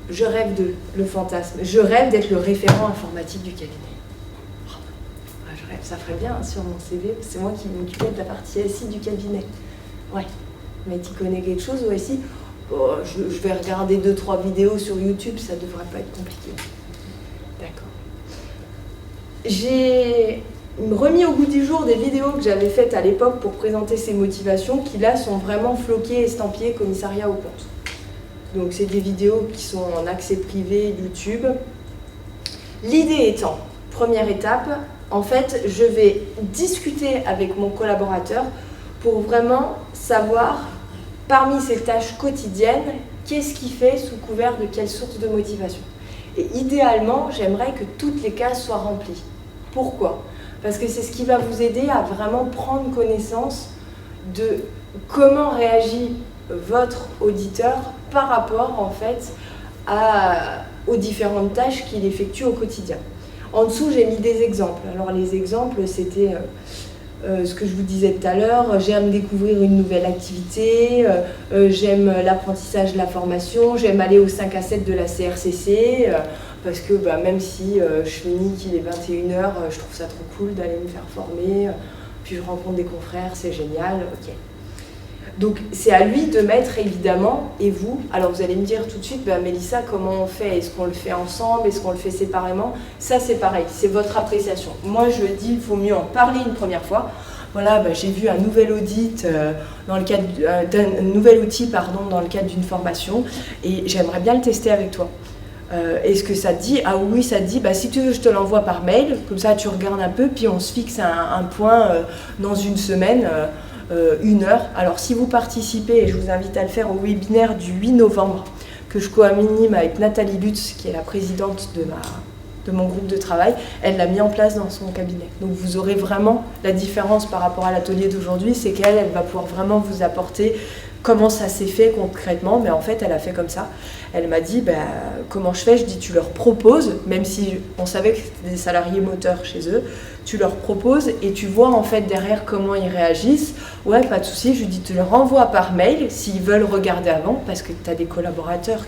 Je rêve le fantasme. Je rêve d'être le référent informatique du cabinet. Je rêve, ça ferait bien sur mon CV, c'est moi qui m'occupais de la partie SI du cabinet. Ouais, mais tu connais quelque chose au SI ? Je vais regarder 2-3 vidéos sur YouTube, ça devrait pas être compliqué. D'accord. J'ai remis au goût du jour des vidéos que j'avais faites à l'époque pour présenter ces motivations qui là sont vraiment floquées, estampillées commissariat au compte. Donc c'est des vidéos qui sont en accès privé YouTube. L'idée étant, première étape, en fait je vais discuter avec mon collaborateur pour vraiment savoir parmi ses tâches quotidiennes, qu'est-ce qu'il fait sous couvert de quelle source de motivation. Et idéalement, j'aimerais que toutes les cases soient remplies. Pourquoi ? Parce que c'est ce qui va vous aider à vraiment prendre connaissance de comment réagit votre auditeur par rapport en fait aux différentes tâches qu'il effectue au quotidien. En dessous, j'ai mis des exemples. Alors les exemples, c'était ce que je vous disais tout à l'heure, j'aime découvrir une nouvelle activité, j'aime l'apprentissage de la formation, j'aime aller au 5 à 7 de la CRCC, parce que même si je finis qu'il est 21h, je trouve ça trop cool d'aller me faire former, puis je rencontre des confrères, c'est génial, ok. Donc c'est à lui de mettre évidemment, et vous, alors vous allez me dire tout de suite, Mélissa, comment on fait? Est-ce qu'on le fait ensemble? Est-ce qu'on le fait séparément? Ça c'est pareil, c'est votre appréciation. Moi je dis, il faut mieux en parler une première fois. Voilà, j'ai vu un nouvel audit dans le cadre d'un nouvel outil dans le cadre d'une formation, et j'aimerais bien le tester avec toi. Est-ce que ça te dit? Ah oui, ça te dit, si tu veux je te l'envoie par mail, comme ça tu regardes un peu, puis on se fixe un point dans une semaine. 1 heure. Alors si vous participez, et je vous invite à le faire au webinaire du 8 novembre que je co-anime avec Nathalie Lutz, qui est la présidente de mon groupe de travail, elle l'a mis en place dans son cabinet. Donc vous aurez vraiment la différence par rapport à l'atelier d'aujourd'hui, c'est qu'elle va pouvoir vraiment vous apporter comment ça s'est fait concrètement, mais en fait elle a fait comme ça. Elle m'a dit comment je fais, je dis tu leur proposes, même si on savait que c'était des salariés moteurs chez eux, tu leur proposes et tu vois en fait derrière comment ils réagissent. Ouais, pas de souci, je lui dis tu leur envoies par mail s'ils veulent regarder avant, parce que tu as des collaborateurs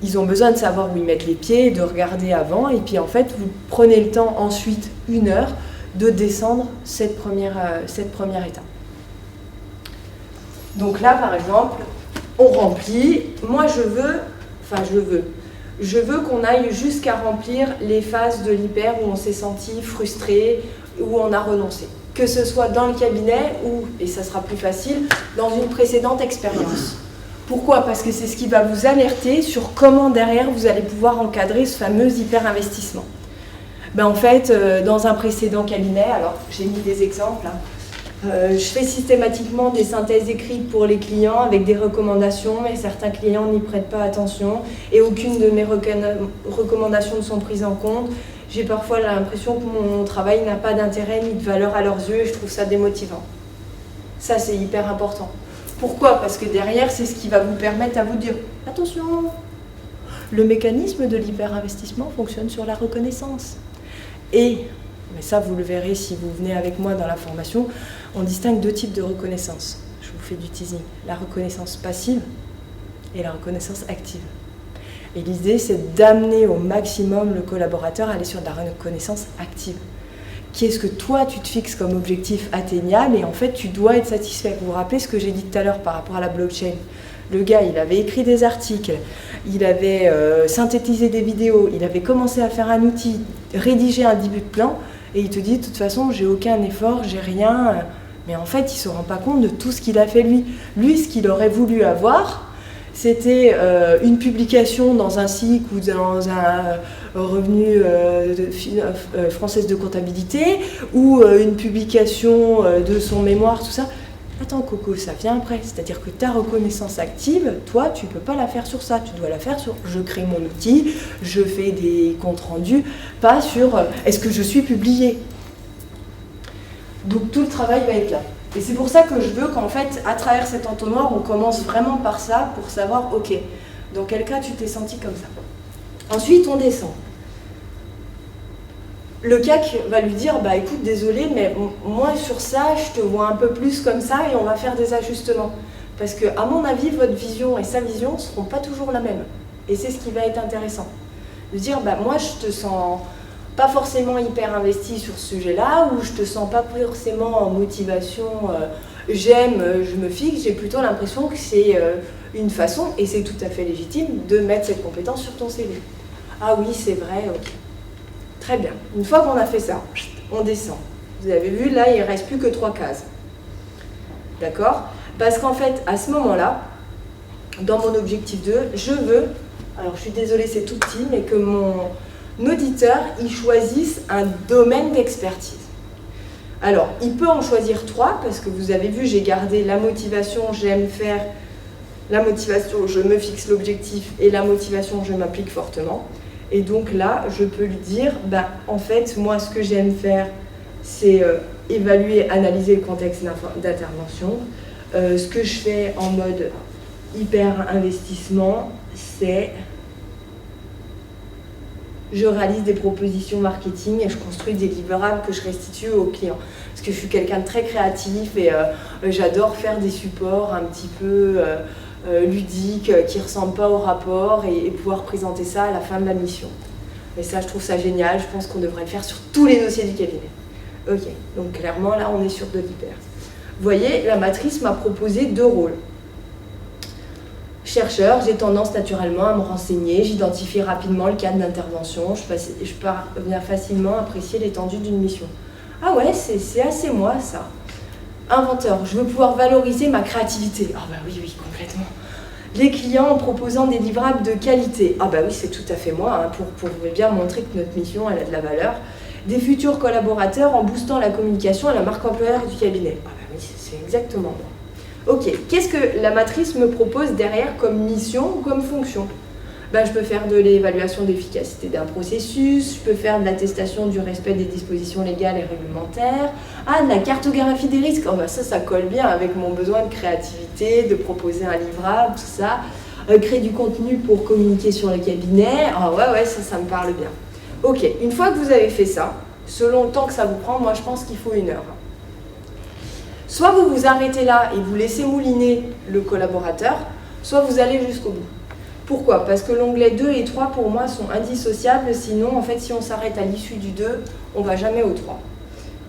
ils ont besoin de savoir où ils mettent les pieds, de regarder avant, et puis en fait vous prenez le temps ensuite 1 heure de descendre cette première étape. Donc là, par exemple, on remplit. Moi, je veux qu'on aille jusqu'à remplir les phases de l'hyper où on s'est senti frustré, où on a renoncé. Que ce soit dans le cabinet ou, et ça sera plus facile, dans une précédente expérience. Pourquoi? Parce que c'est ce qui va vous alerter sur comment derrière vous allez pouvoir encadrer ce fameux hyper-investissement. En fait, dans un précédent cabinet, alors j'ai mis des exemples, je fais systématiquement des synthèses écrites pour les clients avec des recommandations, mais certains clients n'y prêtent pas attention et aucune de mes recommandations ne sont prises en compte. J'ai parfois l'impression que mon travail n'a pas d'intérêt ni de valeur à leurs yeux et je trouve ça démotivant. Ça, c'est hyper important. Pourquoi? Parce que derrière, c'est ce qui va vous permettre à vous dire « Attention, le mécanisme de l'hyperinvestissement fonctionne sur la reconnaissance. » Et mais ça, vous le verrez si vous venez avec moi dans la formation, on distingue 2 types de reconnaissance. Je vous fais du teasing. La reconnaissance passive et la reconnaissance active. Et l'idée, c'est d'amener au maximum le collaborateur à aller sur de la reconnaissance active. Qu'est-ce que toi, tu te fixes comme objectif atteignable et en fait, tu dois être satisfait. Vous vous rappelez ce que j'ai dit tout à l'heure par rapport à la blockchain? Le gars, il avait écrit des articles, il avait synthétisé des vidéos, il avait commencé à faire un outil, rédiger un début de plan, et il te dit, de toute façon, j'ai aucun effort, j'ai rien. Mais en fait, il ne se rend pas compte de tout ce qu'il a fait lui. Lui, ce qu'il aurait voulu avoir, c'était une publication dans un SIC ou dans un revenu française de comptabilité, ou une publication de son mémoire, tout ça. Attends Coco, ça vient après, c'est-à-dire que ta reconnaissance active, toi tu ne peux pas la faire sur ça, tu dois la faire sur je crée mon outil, je fais des comptes rendus, pas sur est-ce que je suis publié. Donc tout le travail va être là. Et c'est pour ça que je veux qu'en fait, à travers cet entonnoir, on commence vraiment par ça pour savoir, ok, dans quel cas tu t'es senti comme ça. Ensuite, on descend. Le CAC va lui dire, écoute, désolé, mais moi sur ça, je te vois un peu plus comme ça et on va faire des ajustements. Parce que, à mon avis, votre vision et sa vision ne seront pas toujours la même. Et c'est ce qui va être intéressant. De dire, moi je te sens pas forcément hyper investi sur ce sujet-là, ou je te sens pas forcément en motivation, j'aime, je me fixe, j'ai plutôt l'impression que c'est une façon, et c'est tout à fait légitime, de mettre cette compétence sur ton CV. Ah oui, c'est vrai, ok. Très bien. Une fois qu'on a fait ça, on descend. Vous avez vu, là, il ne reste plus que 3 cases. D'accord? Parce qu'en fait, à ce moment-là, dans mon objectif 2, je veux, alors je suis désolée, c'est tout petit, mais que mon auditeur, il choisisse un domaine d'expertise. Alors, il peut en choisir 3, parce que vous avez vu, j'ai gardé la motivation, j'aime faire, la motivation, je me fixe l'objectif, et la motivation, je m'applique fortement. Et donc là, je peux lui dire, en fait, moi, ce que j'aime faire, c'est évaluer, analyser le contexte d'intervention. Ce que je fais en mode hyper investissement, c'est je réalise des propositions marketing et je construis des livrables que je restitue aux clients. Parce que je suis quelqu'un de très créatif et j'adore faire des supports un petit peu ludiques qui ne ressemblent pas au rapport et pouvoir présenter ça à la fin de la mission. Et ça, je trouve ça génial. Je pense qu'on devrait le faire sur tous les dossiers du cabinet. Ok, donc clairement, là, on est sur de l'hyper. Vous voyez, la matrice m'a proposé 2 rôles. Chercheur, j'ai tendance naturellement à me renseigner, j'identifie rapidement le cadre d'intervention, je parviens facilement à apprécier l'étendue d'une mission. Ah ouais, c'est assez moi ça. Inventeur, je veux pouvoir valoriser ma créativité. Ah bah oui, complètement. Les clients en proposant des livrables de qualité. Ah bah oui, c'est tout à fait moi, hein, pour bien montrer que notre mission, elle a de la valeur. Des futurs collaborateurs en boostant la communication à la marque employeur du cabinet. Ah bah oui, c'est exactement moi. Ok, qu'est-ce que la matrice me propose derrière comme mission ou comme fonction? Je peux faire de l'évaluation d'efficacité d'un processus, je peux faire de l'attestation du respect des dispositions légales et réglementaires, de la cartographie des risques, ça colle bien avec mon besoin de créativité, de proposer un livrable, tout ça, créer du contenu pour communiquer sur le cabinet, ça me parle bien. Ok, une fois que vous avez fait ça, selon le temps que ça vous prend, moi je pense qu'il faut 1 heure. Soit vous vous arrêtez là et vous laissez mouliner le collaborateur, soit vous allez jusqu'au bout. Pourquoi? Parce que l'onglet 2 et 3 pour moi sont indissociables, sinon en fait si on s'arrête à l'issue du 2, on ne va jamais au 3.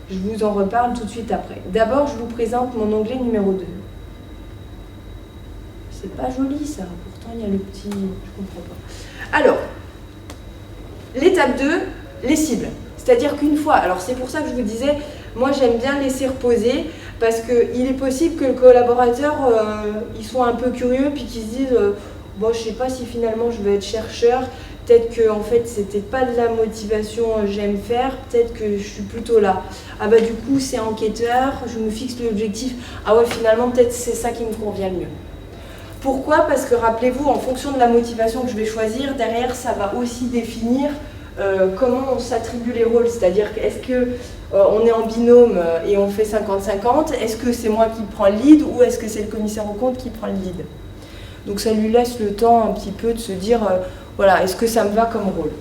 Je vous en reparle tout de suite après. D'abord, je vous présente mon onglet numéro 2. C'est pas joli ça, pourtant il y a le petit... Je comprends pas. Alors, l'étape 2, les cibles. C'est-à-dire qu'une fois, alors c'est pour ça que je vous disais, moi j'aime bien laisser reposer, parce qu'il est possible que le collaborateur, il soit un peu curieux, puis qu'il se dise, bon, je ne sais pas si finalement je veux être chercheur, peut-être que en fait c'était pas de la motivation j'aime faire, peut-être que je suis plutôt là. Ah bah du coup c'est enquêteur, je me fixe l'objectif, ah ouais finalement peut-être c'est ça qui me convient le mieux. Pourquoi? Parce que rappelez-vous, en fonction de la motivation que je vais choisir, derrière ça va aussi définir comment on s'attribue les rôles, c'est-à-dire est-ce que on est en binôme et on fait 50-50, est-ce que c'est moi qui prends le lead ou est-ce que c'est le commissaire aux comptes qui prend le lead? Donc ça lui laisse le temps un petit peu de se dire, voilà, est-ce que ça me va comme rôle?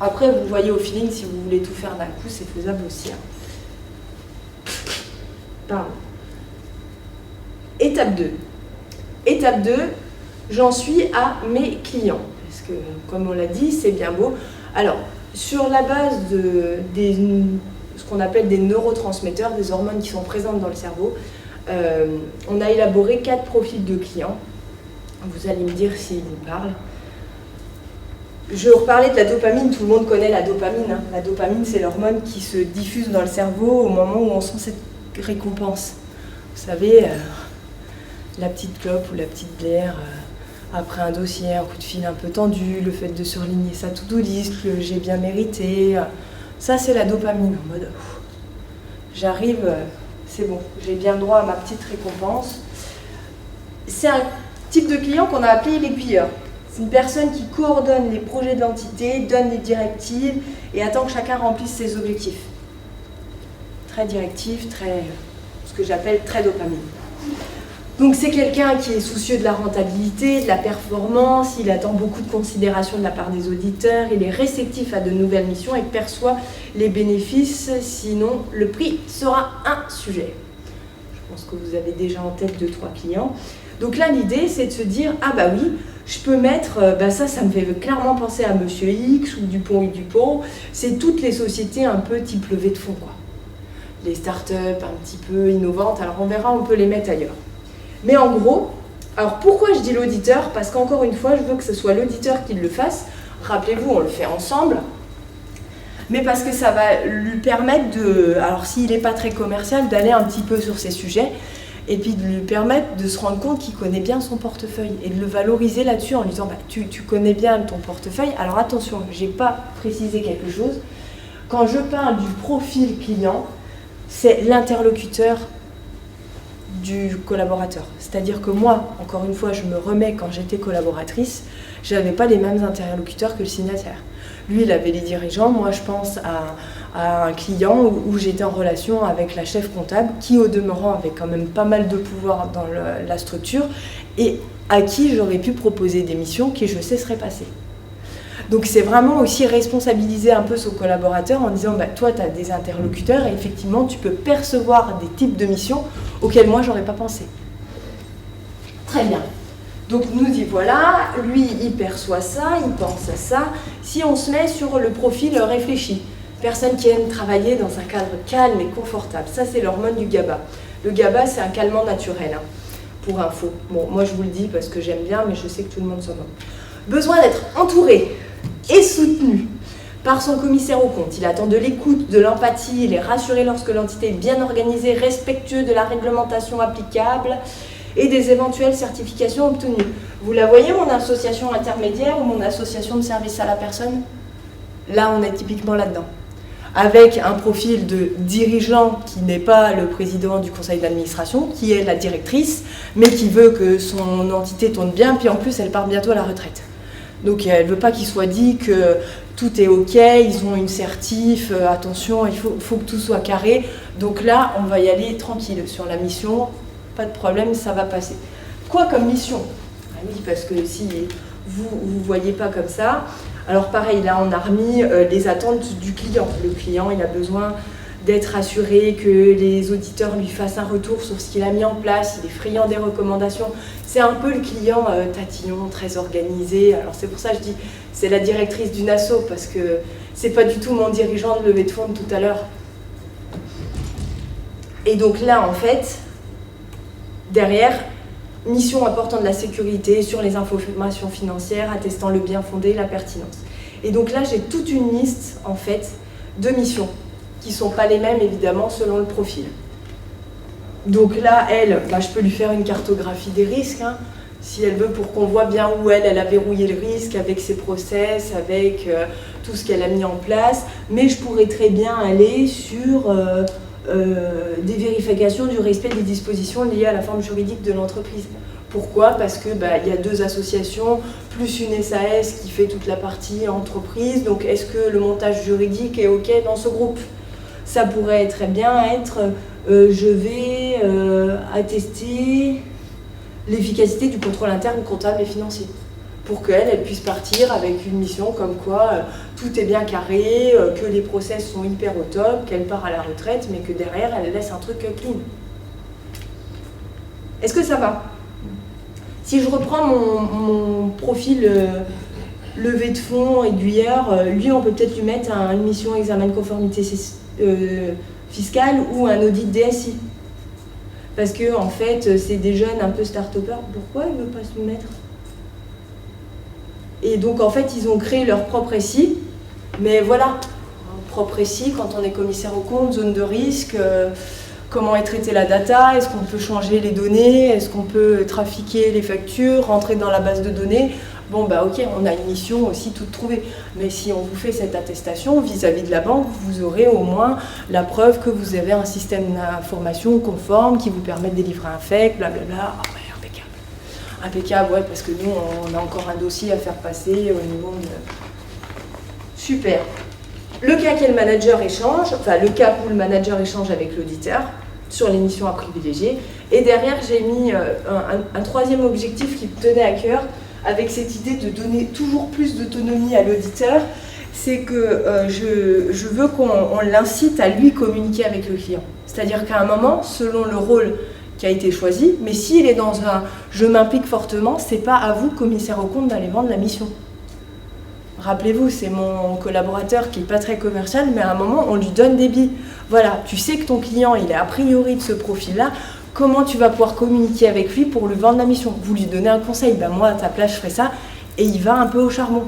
Après, vous voyez au feeling, si vous voulez tout faire d'un coup, c'est faisable aussi. Pardon. Étape 2. Étape 2, j'en suis à mes clients. Parce que, comme on l'a dit, c'est bien beau. Alors, sur la base de ce qu'on appelle des neurotransmetteurs, des hormones qui sont présentes dans le cerveau, on a élaboré 4 profils de clients. Vous allez me dire s'ils vous parlent. Je reparlais de la dopamine, tout le monde connaît la dopamine. Hein. La dopamine, c'est l'hormone qui se diffuse dans le cerveau au moment où on sent cette récompense. Vous savez, la petite clope ou la petite bière, après un dossier, un coup de fil un peu tendu, le fait de surligner sa to-do list, que j'ai bien mérité. Ça, c'est la dopamine, en mode j'arrive, c'est bon, j'ai bien droit à ma petite récompense. C'est un type de client qu'on a appelé l'aiguilleur. C'est une personne qui coordonne les projets de l'entité, donne des directives et attend que chacun remplisse ses objectifs. Très directif, très, ce que j'appelle très dopamine. Donc c'est quelqu'un qui est soucieux de la rentabilité, de la performance, il attend beaucoup de considération de la part des auditeurs, il est réceptif à de nouvelles missions et perçoit les bénéfices, sinon le prix sera un sujet. Je pense que vous avez déjà en tête 2-3 clients. Donc là l'idée c'est de se dire, ah bah oui, je peux mettre, ça me fait clairement penser à Monsieur X ou Dupont et Dupont, c'est toutes les sociétés un peu type levée de fonds, quoi. Les startups un petit peu innovantes, alors on verra, on peut les mettre ailleurs. Mais en gros, alors pourquoi je dis l'auditeur? Parce qu'encore une fois, je veux que ce soit l'auditeur qui le fasse. Rappelez-vous, on le fait ensemble. Mais parce que ça va lui permettre de, alors s'il n'est pas très commercial, d'aller un petit peu sur ces sujets et puis de lui permettre de se rendre compte qu'il connaît bien son portefeuille et de le valoriser là-dessus en lui disant tu connais bien ton portefeuille. Alors attention, je n'ai pas précisé quelque chose. Quand je parle du profil client, c'est l'interlocuteur du collaborateur. C'est-à-dire que moi, encore une fois, je me remets quand j'étais collaboratrice, je n'avais pas les mêmes interlocuteurs que le signataire. Lui, il avait les dirigeants. Moi, je pense à un client où j'étais en relation avec la chef comptable, qui, au demeurant, avait quand même pas mal de pouvoir dans la structure, et à qui j'aurais pu proposer des missions qui, je sais, seraient passées. Donc, c'est vraiment aussi responsabiliser un peu son collaborateur en disant bah, toi, tu as des interlocuteurs et effectivement, tu peux percevoir des types de missions auxquelles moi, j'aurais pas pensé. Très bien. Donc nous y voilà, lui il perçoit ça, il pense à ça. Si on se met sur le profil réfléchi, personne qui aime travailler dans un cadre calme et confortable, ça c'est l'hormone du GABA. Le GABA c'est un calmant naturel, hein, pour info. Bon, moi je vous le dis parce que j'aime bien, mais je sais que tout le monde s'en moque. Besoin d'être entouré et soutenu par son commissaire aux comptes. Il attend de l'écoute, de l'empathie, il est rassuré lorsque l'entité est bien organisée, respectueux de la réglementation applicable et des éventuelles certifications obtenues. Vous la voyez, mon association intermédiaire ou mon association de service à la personne? Là, on est typiquement là-dedans. Avec un profil de dirigeant qui n'est pas le président du conseil d'administration, qui est la directrice, mais qui veut que son entité tourne bien, puis en plus, elle part bientôt à la retraite. Donc, elle ne veut pas qu'il soit dit que tout est OK, ils ont une certif, attention, il faut que tout soit carré. Donc là, on va y aller tranquille sur la mission. Pas de problème, ça va passer. Quoi comme mission? Ah oui, parce que si vous ne voyez pas comme ça, alors pareil, là on a remis les attentes du client. Le client, il a besoin d'être assuré que les auditeurs lui fassent un retour sur ce qu'il a mis en place, il est friand des recommandations. C'est un peu le client tatillon, très organisé. Alors c'est pour ça que je dis, c'est la directrice d'une asso, parce que c'est pas du tout mon dirigeant de levée de fonds de tout à l'heure. Et donc là, en fait, derrière, mission apportant de la sécurité sur les informations financières, attestant le bien fondé, la pertinence. Et donc là, j'ai toute une liste, en fait, de missions qui ne sont pas les mêmes, évidemment, selon le profil. Donc là, elle, bah, je peux lui faire une cartographie des risques, hein, si elle veut, pour qu'on voit bien où elle a verrouillé le risque avec ses process, avec tout ce qu'elle a mis en place. Mais je pourrais très bien aller sur des vérifications du respect des dispositions liées à la forme juridique de l'entreprise. Pourquoi? Parce que y a 2 associations, plus une SAS qui fait toute la partie entreprise. Donc est-ce que le montage juridique est OK dans ce groupe? Ça pourrait très bien être je vais attester l'efficacité du contrôle interne comptable et financier, pour qu'elle puisse partir avec une mission comme quoi tout est bien carré, que les process sont hyper au top, qu'elle part à la retraite, mais que derrière, elle laisse un truc clean. Est-ce que ça va? Si je reprends mon profil levée de fonds aiguilleur, lui, on peut peut-être lui mettre une mission examen de conformité fiscale ou un audit DSI. Parce que, en fait, c'est des jeunes un peu start-upers. Pourquoi ils ne veulent pas se mettre? Et donc, en fait, ils ont créé leur propre SI. Mais voilà, propre SI, quand on est commissaire aux comptes, zone de risque, comment est traitée la data, est-ce qu'on peut changer les données, est-ce qu'on peut trafiquer les factures, rentrer dans la base de données. Bon, ok, on a une mission aussi toute trouvée. Mais si on vous fait cette attestation vis-à-vis de la banque, vous aurez au moins la preuve que vous avez un système d'information conforme qui vous permet de délivrer un FEC, blablabla. Ah ouais, impeccable. Impeccable, ouais, parce que nous, on a encore un dossier à faire passer au niveau de... Super. Le cas que le manager échange, enfin le cas où le manager échange avec l'auditeur sur les missions à privilégier. Et derrière, j'ai mis un troisième objectif qui me tenait à cœur, avec cette idée de donner toujours plus d'autonomie à l'auditeur, c'est que je veux qu'on l'incite à lui communiquer avec le client. C'est-à-dire qu'à un moment, selon le rôle qui a été choisi, mais s'il est dans un « je m'implique fortement », c'est pas à vous, commissaire aux comptes, d'aller vendre la mission. Rappelez-vous, c'est mon collaborateur qui n'est pas très commercial, mais à un moment, on lui donne des billes. Voilà, tu sais que ton client, il est a priori de ce profil-là, comment tu vas pouvoir communiquer avec lui pour lui vendre la mission? Vous lui donnez un conseil, moi à ta place je ferai ça, et il va un peu au charbon.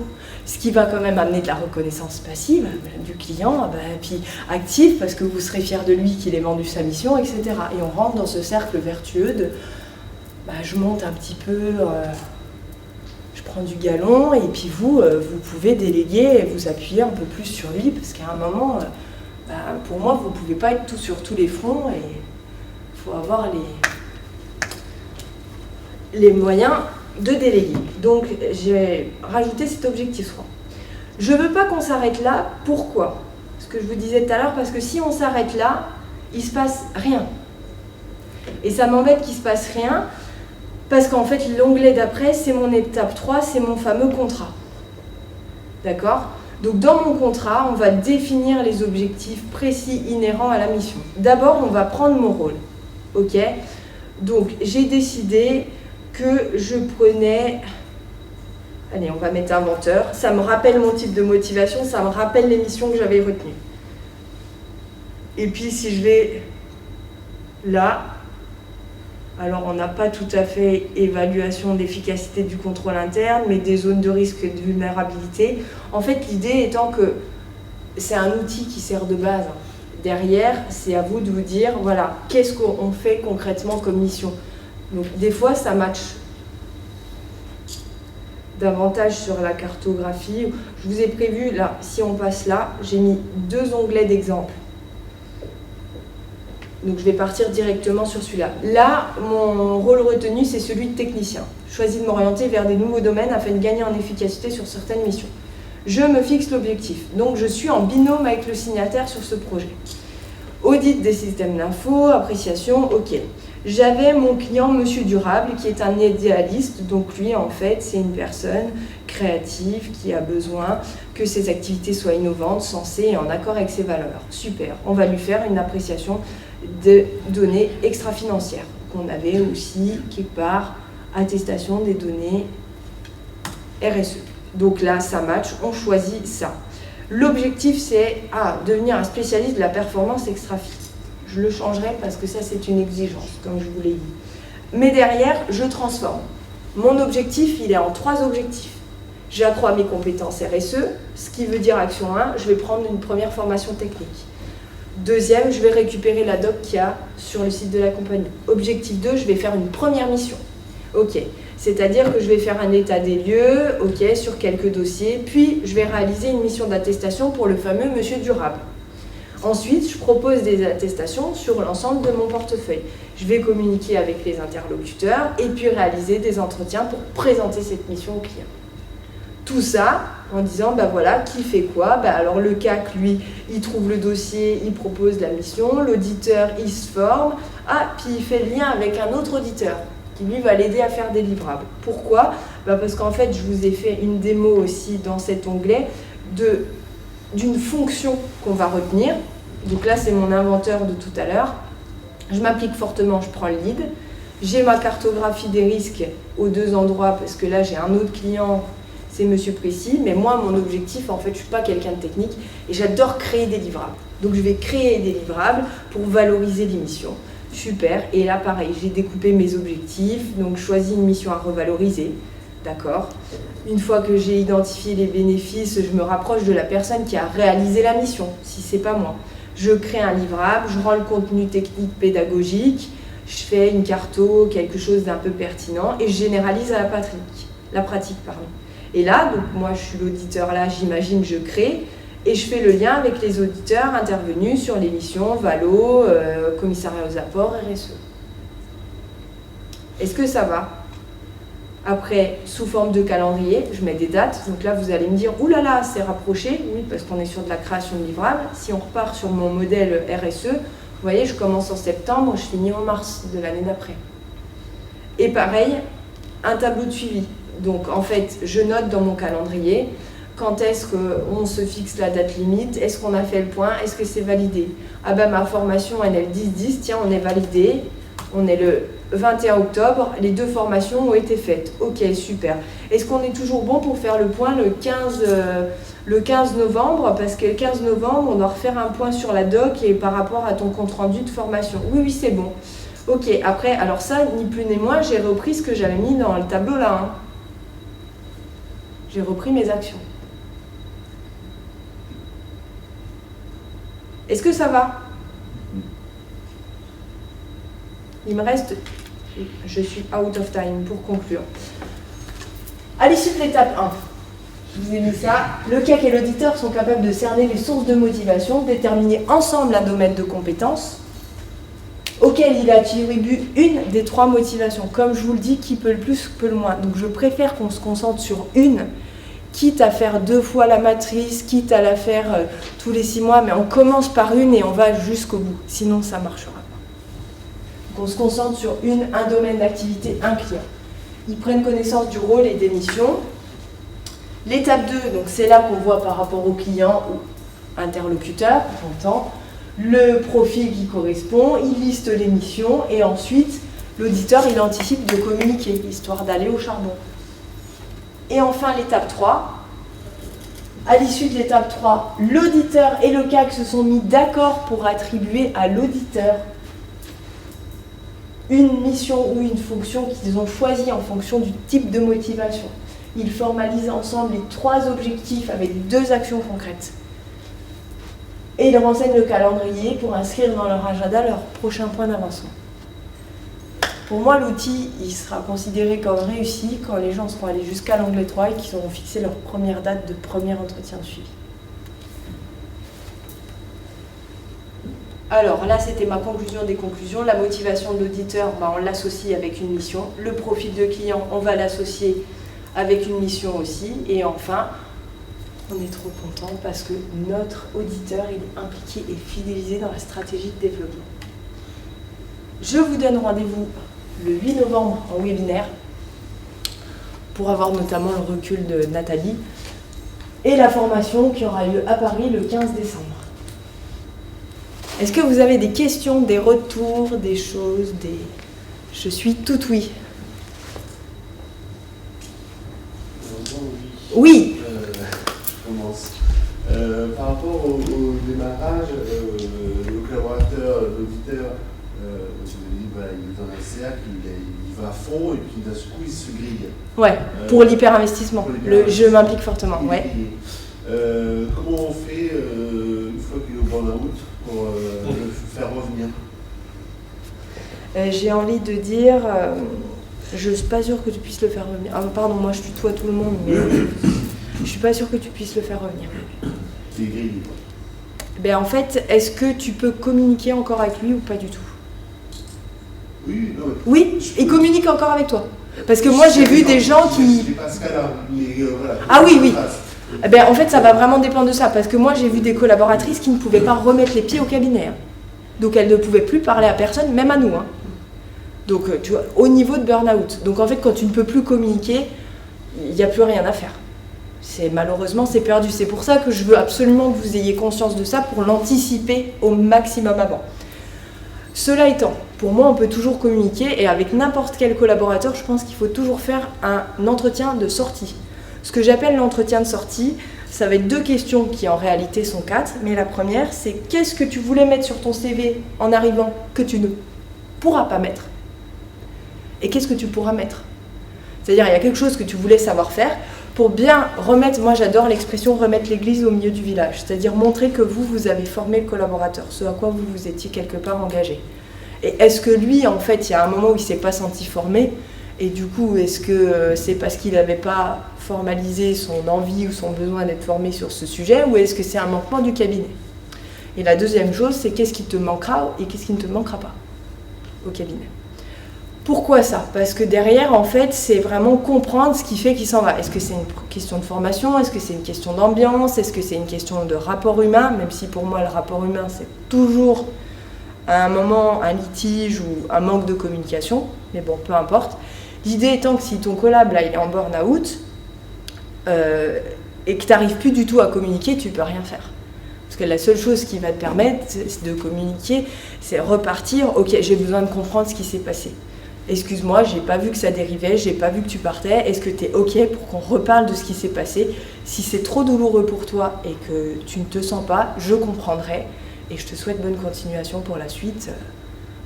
Ce qui va quand même amener de la reconnaissance passive du client, puis active, parce que vous serez fier de lui qu'il ait vendu sa mission, etc. Et on rentre dans ce cercle vertueux de je monte un petit peu, je prends du galon, et puis vous pouvez déléguer et vous appuyer un peu plus sur lui, parce qu'à un moment, pour moi, vous ne pouvez pas être tout sur tous les fronts, et il faut avoir les moyens de déléguer. Donc, j'ai rajouté cet objectif 3. Je ne veux pas qu'on s'arrête là. Pourquoi? Ce que je vous disais tout à l'heure, parce que si on s'arrête là, il ne se passe rien. Et ça m'embête qu'il ne se passe rien, parce qu'en fait, l'onglet d'après, c'est mon étape 3, c'est mon fameux contrat. D'accord? Donc, dans mon contrat, on va définir les objectifs précis inhérents à la mission. D'abord, on va prendre mon rôle. OK? Donc, j'ai décidé que je prenais... Allez, on va mettre inventeur. Ça me rappelle mon type de motivation, ça me rappelle les missions que j'avais retenues. Et puis, si je vais là, alors on n'a pas tout à fait évaluation d'efficacité du contrôle interne, mais des zones de risque et de vulnérabilité. En fait, l'idée étant que c'est un outil qui sert de base. Derrière, c'est à vous de vous dire, voilà, qu'est-ce qu'on fait concrètement comme mission. Donc, des fois, ça match davantage sur la cartographie. Je vous ai prévu, là, si on passe là, j'ai mis 2 onglets d'exemple. Donc je vais partir directement sur celui-là. Là, mon rôle retenu, c'est celui de technicien. Je choisis de m'orienter vers des nouveaux domaines afin de gagner en efficacité sur certaines missions. Je me fixe l'objectif. Donc je suis en binôme avec le signataire sur ce projet. Audit des systèmes d'info, appréciation, ok. J'avais mon client Monsieur Durable qui est un idéaliste, donc lui en fait c'est une personne créative qui a besoin que ses activités soient innovantes, sensées et en accord avec ses valeurs. Super, on va lui faire une appréciation de données extra-financières qu'on avait aussi quelque part, attestation des données RSE. Donc là ça match, on choisit ça. L'objectif c'est devenir un spécialiste de la performance extra-fi. Je le changerai parce que ça, c'est une exigence, comme je vous l'ai dit. Mais derrière, je transforme. Mon objectif, il est en 3 objectifs. J'accrois mes compétences RSE, ce qui veut dire action 1, je vais prendre une première formation technique. Deuxième, je vais récupérer la doc qu'il y a sur le site de la compagnie. Objectif 2, je vais faire une première mission. Ok, c'est-à-dire que je vais faire un état des lieux, ok, sur quelques dossiers, puis je vais réaliser une mission d'attestation pour le fameux Monsieur Durable. Ensuite, je propose des attestations sur l'ensemble de mon portefeuille. Je vais communiquer avec les interlocuteurs et puis réaliser des entretiens pour présenter cette mission au client. Tout ça en disant, voilà, qui fait quoi? Alors le CAC, lui, il trouve le dossier, il propose la mission, l'auditeur, il se forme, puis il fait le lien avec un autre auditeur qui, lui, va l'aider à faire des livrables. Pourquoi? Parce qu'en fait, je vous ai fait une démo aussi dans cet onglet d'une fonction qu'on va retenir. Donc là, c'est mon inventeur de tout à l'heure. Je m'applique fortement, je prends le lead. J'ai ma cartographie des risques aux 2 endroits parce que là, j'ai un autre client, c'est Monsieur Précis. Mais moi, mon objectif, en fait, je ne suis pas quelqu'un de technique et j'adore créer des livrables. Donc, je vais créer des livrables pour valoriser l'émission. Super. Et là, pareil, j'ai découpé mes objectifs. Donc, je choisis une mission à revaloriser. D'accord. Une fois que j'ai identifié les bénéfices, je me rapproche de la personne qui a réalisé la mission, si ce n'est pas moi. Je crée un livrable, je rends le contenu technique pédagogique, je fais une carto, quelque chose d'un peu pertinent et je généralise à la pratique. Et là, donc moi je suis l'auditeur là, j'imagine, je crée et je fais le lien avec les auditeurs intervenus sur les missions Valo, commissariat aux apports, RSE. Est-ce que ça va ? Après, sous forme de calendrier, je mets des dates. Donc là, vous allez me dire, oulala, là là, c'est rapproché. Oui, parce qu'on est sur de la création de livrables. Si on repart sur mon modèle RSE, vous voyez, je commence en septembre, je finis en mars de l'année d'après. Et pareil, un tableau de suivi. Donc en fait, je note dans mon calendrier quand est-ce qu'on se fixe la date limite, est-ce qu'on a fait le point, est-ce que c'est validé. Ma formation, elle est le 10-10, tiens, on est validé. On est le 21 octobre, les 2 formations ont été faites. Ok, super. Est-ce qu'on est toujours bon pour faire le point le 15 novembre? Parce que le 15 novembre, on doit refaire un point sur la doc et par rapport à ton compte-rendu de formation. Oui, c'est bon. Ok, après, alors ça, ni plus ni moins, j'ai repris ce que j'avais mis dans le tableau là. J'ai repris mes actions. Est-ce que ça va? Il me reste, je suis out of time pour conclure. À l'issue de l'étape 1, je vous ai mis ça, le CAC et l'auditeur sont capables de cerner les sources de motivation, déterminer ensemble un domaine de compétences. auquel il attribue une des 3 motivations. Comme je vous le dis, qui peut le plus, peut le moins. Donc je préfère qu'on se concentre sur une, quitte à faire 2 fois la matrice, quitte à la faire tous les 6 mois, mais on commence par une et on va jusqu'au bout. Sinon, ça ne marchera pas. Donc on se concentre sur un domaine d'activité, un client. Ils prennent connaissance du rôle et des missions. L'étape 2, donc c'est là qu'on voit par rapport au client ou interlocuteur, j'entends, le profil qui correspond, il liste les missions et ensuite l'auditeur il anticipe de communiquer, histoire d'aller au charbon. Et enfin l'étape 3, à l'issue de l'étape 3, l'auditeur et le CAC se sont mis d'accord pour attribuer à l'auditeur une mission ou une fonction qu'ils ont choisie en fonction du type de motivation. Ils formalisent ensemble les 3 objectifs avec 2 actions concrètes. Et ils renseignent le calendrier pour inscrire dans leur agenda leur prochain point d'avancement. Pour moi, l'outil, il sera considéré comme réussi quand les gens seront allés jusqu'à l'onglet 3 et qu'ils auront fixé leur première date de premier entretien de suivi. Alors là, c'était ma conclusion des conclusions. La motivation de l'auditeur, on l'associe avec une mission. Le profil de client, on va l'associer avec une mission aussi. Et enfin, on est trop content parce que notre auditeur il est impliqué et fidélisé dans la stratégie de développement. Je vous donne rendez-vous le 8 novembre en webinaire pour avoir notamment le recul de Nathalie et la formation qui aura lieu à Paris le 15 décembre. Est-ce que vous avez des questions, des retours, des choses, Je suis tout oui. Oui. Je commence. Par rapport au démarrage, le collaborateur, l'auditeur, vous avez dit voilà, il est dans un cercle, il va à fond et puis d'un coup il se grille. Ouais, pour l'hyper-investissement. Je m'implique fortement. Ouais. Comment on fait une fois qu'il est au burn-out pour le faire revenir? J'ai envie de dire, je ne suis pas sûre que tu puisses le faire revenir. Ah, pardon, moi je tutoie tout le monde, mais je ne suis pas sûre que tu puisses le faire revenir. C'est grillé. Ben, en fait, est-ce que tu peux communiquer encore avec lui ou pas du tout? Oui, non, oui, il communique encore avec toi. Parce que moi j'ai vu des gens qui... Je pas ce cas-là, mais voilà. Ah oui, oui. Ben, en fait, ça va vraiment dépendre de ça. Parce que moi j'ai vu des collaboratrices qui ne pouvaient pas remettre les pieds au cabinet. Hein. Donc elles ne pouvaient plus parler à personne, même à nous. Hein. Donc tu vois, au niveau de burn-out. Donc en fait, quand tu ne peux plus communiquer, il n'y a plus rien à faire. Malheureusement, c'est perdu. C'est pour ça que je veux absolument que vous ayez conscience de ça pour l'anticiper au maximum avant. Cela étant, pour moi, on peut toujours communiquer et avec n'importe quel collaborateur, je pense qu'il faut toujours faire un entretien de sortie. Ce que j'appelle l'entretien de sortie, ça va être 2 questions qui en réalité sont 4. Mais la première, c'est qu'est-ce que tu voulais mettre sur ton CV en arrivant que tu ne pourras pas mettre? Et qu'est-ce que tu pourras mettre? C'est-à-dire, il y a quelque chose que tu voulais savoir faire pour bien remettre, moi j'adore l'expression remettre l'église au milieu du village, c'est-à-dire montrer que vous avez formé le collaborateur, ce à quoi vous vous étiez quelque part engagé. Et est-ce que lui, en fait, il y a un moment où il ne s'est pas senti formé, et du coup, est-ce que c'est parce qu'il n'avait pas formalisé son envie ou son besoin d'être formé sur ce sujet, ou est-ce que c'est un manquement du cabinet? Et la deuxième chose, c'est qu'est-ce qui te manquera et qu'est-ce qui ne te manquera pas au cabinet. Pourquoi ça? Parce que derrière, en fait, c'est vraiment comprendre ce qui fait qu'il s'en va. Est-ce que c'est une question de formation? Est-ce que c'est une question d'ambiance? Est-ce que c'est une question de rapport humain? Même si pour moi, le rapport humain, c'est toujours à un moment un litige ou un manque de communication. Mais bon, peu importe. L'idée étant que si ton collab, là, il est en burn-out et que tu n'arrives plus du tout à communiquer, tu ne peux rien faire. Parce que la seule chose qui va te permettre de communiquer, c'est repartir. Ok, j'ai besoin de comprendre ce qui s'est passé. Excuse-moi, j'ai pas vu que ça dérivait, j'ai pas vu que tu partais, est-ce que tu es ok pour qu'on reparle de ce qui s'est passé? Si c'est trop douloureux pour toi et que tu ne te sens pas, je comprendrai et je te souhaite bonne continuation pour la suite.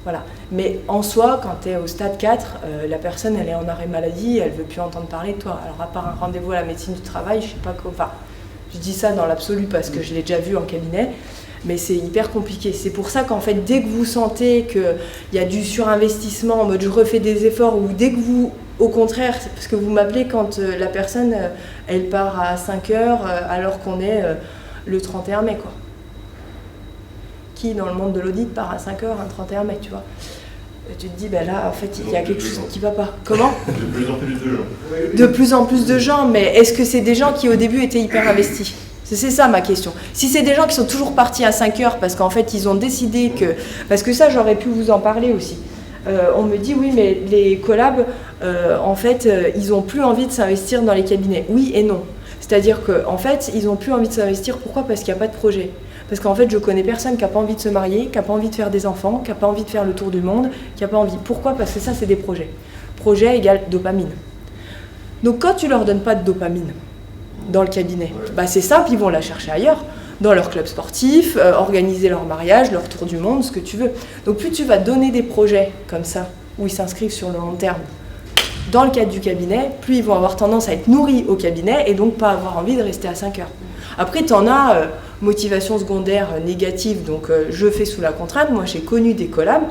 Voilà. Mais en soi, quand tu es au stade 4, la personne elle est en arrêt maladie, elle veut plus entendre parler de toi. Alors à part un rendez-vous à la médecine du travail, je sais pas quoi. Enfin, je dis ça dans l'absolu parce que je l'ai déjà vu en cabinet. Mais c'est hyper compliqué. C'est pour ça qu'en fait, dès que vous sentez qu'il y a du surinvestissement en mode je refais des efforts, ou dès que vous, au contraire, c'est parce que vous m'appelez quand la personne, elle part à 5h alors qu'on est le 31 mai, quoi. qui dans le monde de l'audit part à 5h un 31 mai, tu vois. Et tu te dis, ben là, en fait, il y a quelque chose qui ne va pas. Comment ? De plus en plus de gens. De plus en plus de gens, mais est-ce que c'est des gens qui au début étaient hyper investis ? C'est ça ma question. Si c'est des gens qui sont toujours partis à 5h parce qu'en fait ils ont décidé que... Parce que ça j'aurais pu vous en parler aussi. On me dit oui mais les collabs, en fait ils n'ont plus envie de s'investir dans les cabinets. Oui et non. C'est-à-dire qu'en fait ils n'ont plus envie de s'investir. Pourquoi ? Parce qu'il n'y a pas de projet. Parce qu'en fait je connais personne qui n'a pas envie de se marier, qui n'a pas envie de faire des enfants, qui n'a pas envie de faire le tour du monde, qui n'a pas envie. Pourquoi ? Parce que ça c'est des projets. Projet égale dopamine. Donc quand tu leur donnes pas de dopamine dans le cabinet, bah c'est simple, ils vont la chercher ailleurs, dans leur club sportif, organiser leur mariage, leur tour du monde, ce que tu veux. Donc plus tu vas donner des projets comme ça, où ils s'inscrivent sur le long terme, dans le cadre du cabinet, plus ils vont avoir tendance à être nourris au cabinet et donc pas avoir envie de rester à 5 heures. Après, tu en as motivation secondaire négative, donc je fais sous la contrainte. Moi, j'ai connu des collabs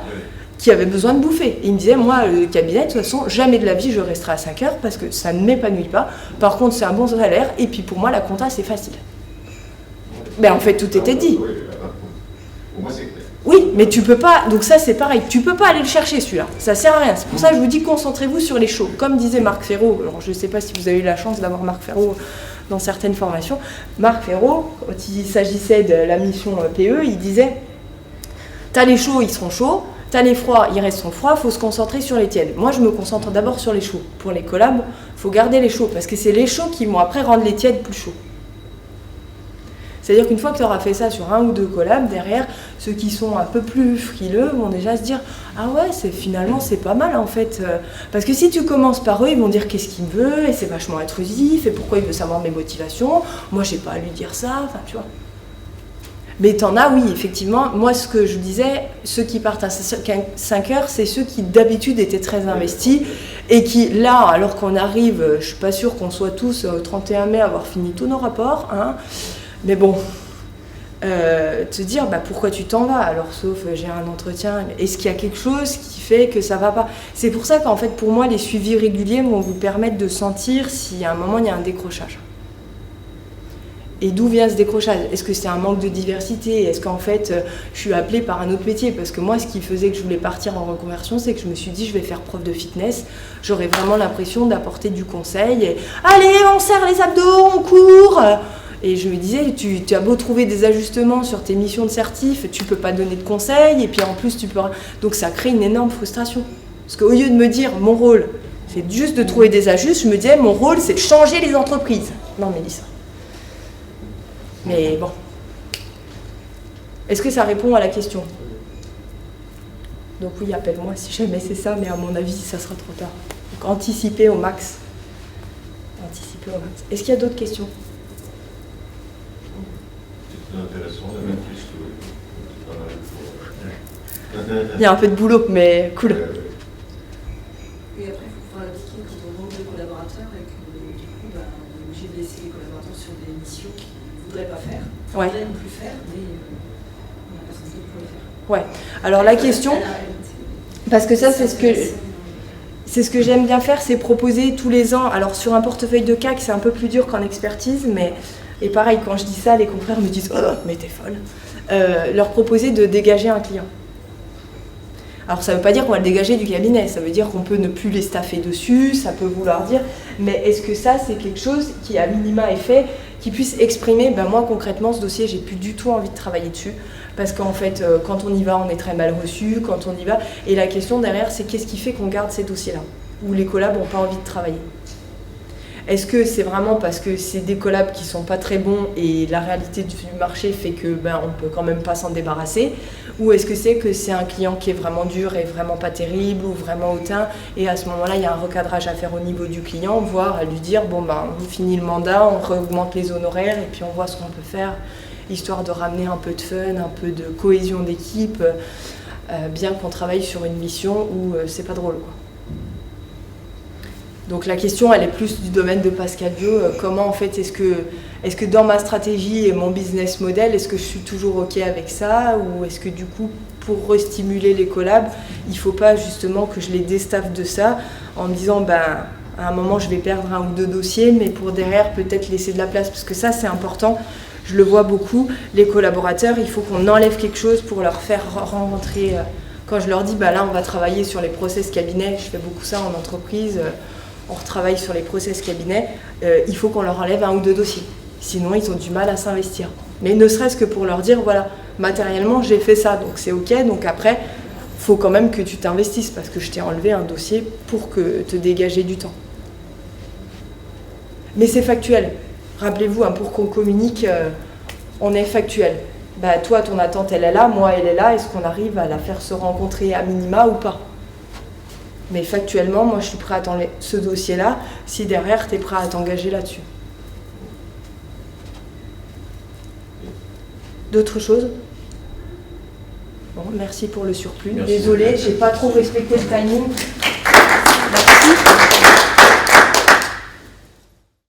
qui avaient besoin de bouffer. Et ils me disaient, moi, le cabinet, de toute façon, jamais de la vie, je resterai à 5 heures parce que ça ne m'épanouit pas. Par contre, c'est un bon salaire. Et puis, pour moi, la compta, c'est facile. Ben, en fait, tout était dit. Pour moi, c'est clair. Oui, mais tu peux pas... Donc ça, c'est pareil. Tu peux pas aller le chercher, celui-là. Ça sert à rien. C'est pour ça que je vous dis, concentrez-vous sur les shows. Comme disait Marc Ferraud, alors je ne sais pas si vous avez eu la chance d'avoir Marc Ferraud dans certaines formations. Marc Ferraud, quand il s'agissait de la mission PE, il disait, t'as les chauds, ils seront chauds. T'as les froids, ils resteront froids, il faut se concentrer sur les tièdes. Moi, je me concentre d'abord sur les chauds. Pour les collabs, il faut garder les chauds, parce que c'est les chauds qui vont après rendre les tièdes plus chauds. C'est-à-dire qu'une fois que tu auras fait ça sur 1 ou 2 collabs, derrière, ceux qui sont un peu plus frileux vont déjà se dire « Ah ouais, finalement, c'est pas mal en fait. » Parce que si tu commences par eux, ils vont dire « Qu'est-ce qu'il veut ?» Et c'est vachement intrusif, et pourquoi il veut savoir mes motivations ? Moi, j'ai pas à lui dire ça, enfin, tu vois. Mais t'en as, oui, effectivement. Moi, ce que je disais, ceux qui partent à 5 heures, c'est ceux qui d'habitude étaient très investis et qui, là, alors qu'on arrive, je suis pas sûre qu'on soit tous au 31 mai avoir fini tous nos rapports, hein, mais bon, te dire, bah, pourquoi tu t'en vas ? Alors, sauf, j'ai un entretien, est-ce qu'il y a quelque chose qui fait que ça va pas ? C'est pour ça qu'en fait, pour moi, les suivis réguliers vont vous permettre de sentir si à un moment, il y a un décrochage. Et d'où vient ce décrochage ? Est-ce que c'est un manque de diversité ? Est-ce qu'en fait, je suis appelée par un autre métier ? Parce que moi, ce qui faisait que je voulais partir en reconversion, c'est que je me suis dit, je vais faire prof de fitness. J'aurais vraiment l'impression d'apporter du conseil. Et, allez, on serre les abdos, on court ! Et je me disais, tu as beau trouver des ajustements sur tes missions de certif, tu peux pas donner de conseils. Et puis en plus, tu peux... Donc ça crée une énorme frustration. Parce qu'au lieu de me dire, mon rôle, c'est juste de trouver des ajustes, je me disais, mon rôle, c'est de changer les entreprises. Non, Mélissa. Mais bon. Est-ce que ça répond à la question ? Donc oui, appelle-moi si jamais c'est ça, mais à mon avis, ça sera trop tard. Donc anticiper au max. Anticiper au max. Est-ce qu'il y a d'autres questions ? C'est intéressant, la matrice, c'est pas mal. Il y a un peu de boulot, mais cool. Et après, il faut faire l'appliquer quand on manque de collaborateurs et que du coup, bah, on est obligé de laisser les collaborateurs sur des missions qu'ils ne voudraient pas faire. Ouais. Ils n'aiment plus faire, mais on n'a personne d'autre pour les faire. Ouais. Alors la question, parce que ça, c'est ce que j'aime bien faire, c'est proposer tous les ans. Alors sur un portefeuille de CAC, c'est un peu plus dur qu'en expertise, mais et pareil, quand je dis ça, les confrères me disent « Oh, mais t'es folle !» Leur proposer de dégager un client. Alors ça ne veut pas dire qu'on va le dégager du cabinet, ça veut dire qu'on peut ne plus les staffer dessus, ça peut vouloir dire, mais est-ce que ça c'est quelque chose qui à minima est fait, qui puisse exprimer, ben moi concrètement ce dossier j'ai plus du tout envie de travailler dessus, parce qu'en fait quand on y va on est très mal reçu, quand on y va, et la question derrière c'est qu'est-ce qui fait qu'on garde ces dossiers-là, où les collabs n'ont pas envie de travailler. Est-ce que c'est vraiment parce que c'est des collabs qui sont pas très bons et la réalité du marché fait que ben on peut quand même pas s'en débarrasser, ou est-ce que c'est un client qui est vraiment dur et vraiment pas terrible ou vraiment hautain et à ce moment-là il y a un recadrage à faire au niveau du client, voire à lui dire bon ben on finit le mandat, on réaugmente les honoraires et puis on voit ce qu'on peut faire histoire de ramener un peu de fun, un peu de cohésion d'équipe, bien qu'on travaille sur une mission où c'est pas drôle quoi. Donc la question, elle est plus du domaine de Pascal Viau. Comment en fait, est-ce que dans ma stratégie et mon business model, est-ce que je suis toujours OK avec ça ? Ou est-ce que du coup, pour restimuler les collabs, il ne faut pas justement que je les déstaffe de ça en me disant, ben, à un moment, je vais perdre 1 ou 2 dossiers, mais pour derrière, peut-être laisser de la place. Parce que ça, c'est important. Je le vois beaucoup, les collaborateurs, il faut qu'on enlève quelque chose pour leur faire rencontrer. Quand je leur dis, bah là on va travailler sur les process cabinet, je fais beaucoup ça en entreprise, on retravaille sur les process cabinet, il faut qu'on leur enlève 1 ou 2 dossiers. Sinon ils ont du mal à s'investir. Mais ne serait-ce que pour leur dire, voilà, matériellement j'ai fait ça, donc c'est ok, donc après, il faut quand même que tu t'investisses parce que je t'ai enlevé un dossier pour te dégager du temps. Mais c'est factuel. Rappelez-vous, hein, pour qu'on communique, on est factuel. Bah, toi, ton attente, elle est là, moi, elle est là. Est-ce qu'on arrive à la faire se rencontrer à minima ou pas? Mais factuellement, moi, je suis prêt à t'enlever ce dossier-là si derrière, tu es prêt à t'engager là-dessus. D'autres choses? Bon, merci pour le surplus. Merci. Désolée, j'ai pas trop respecté le timing.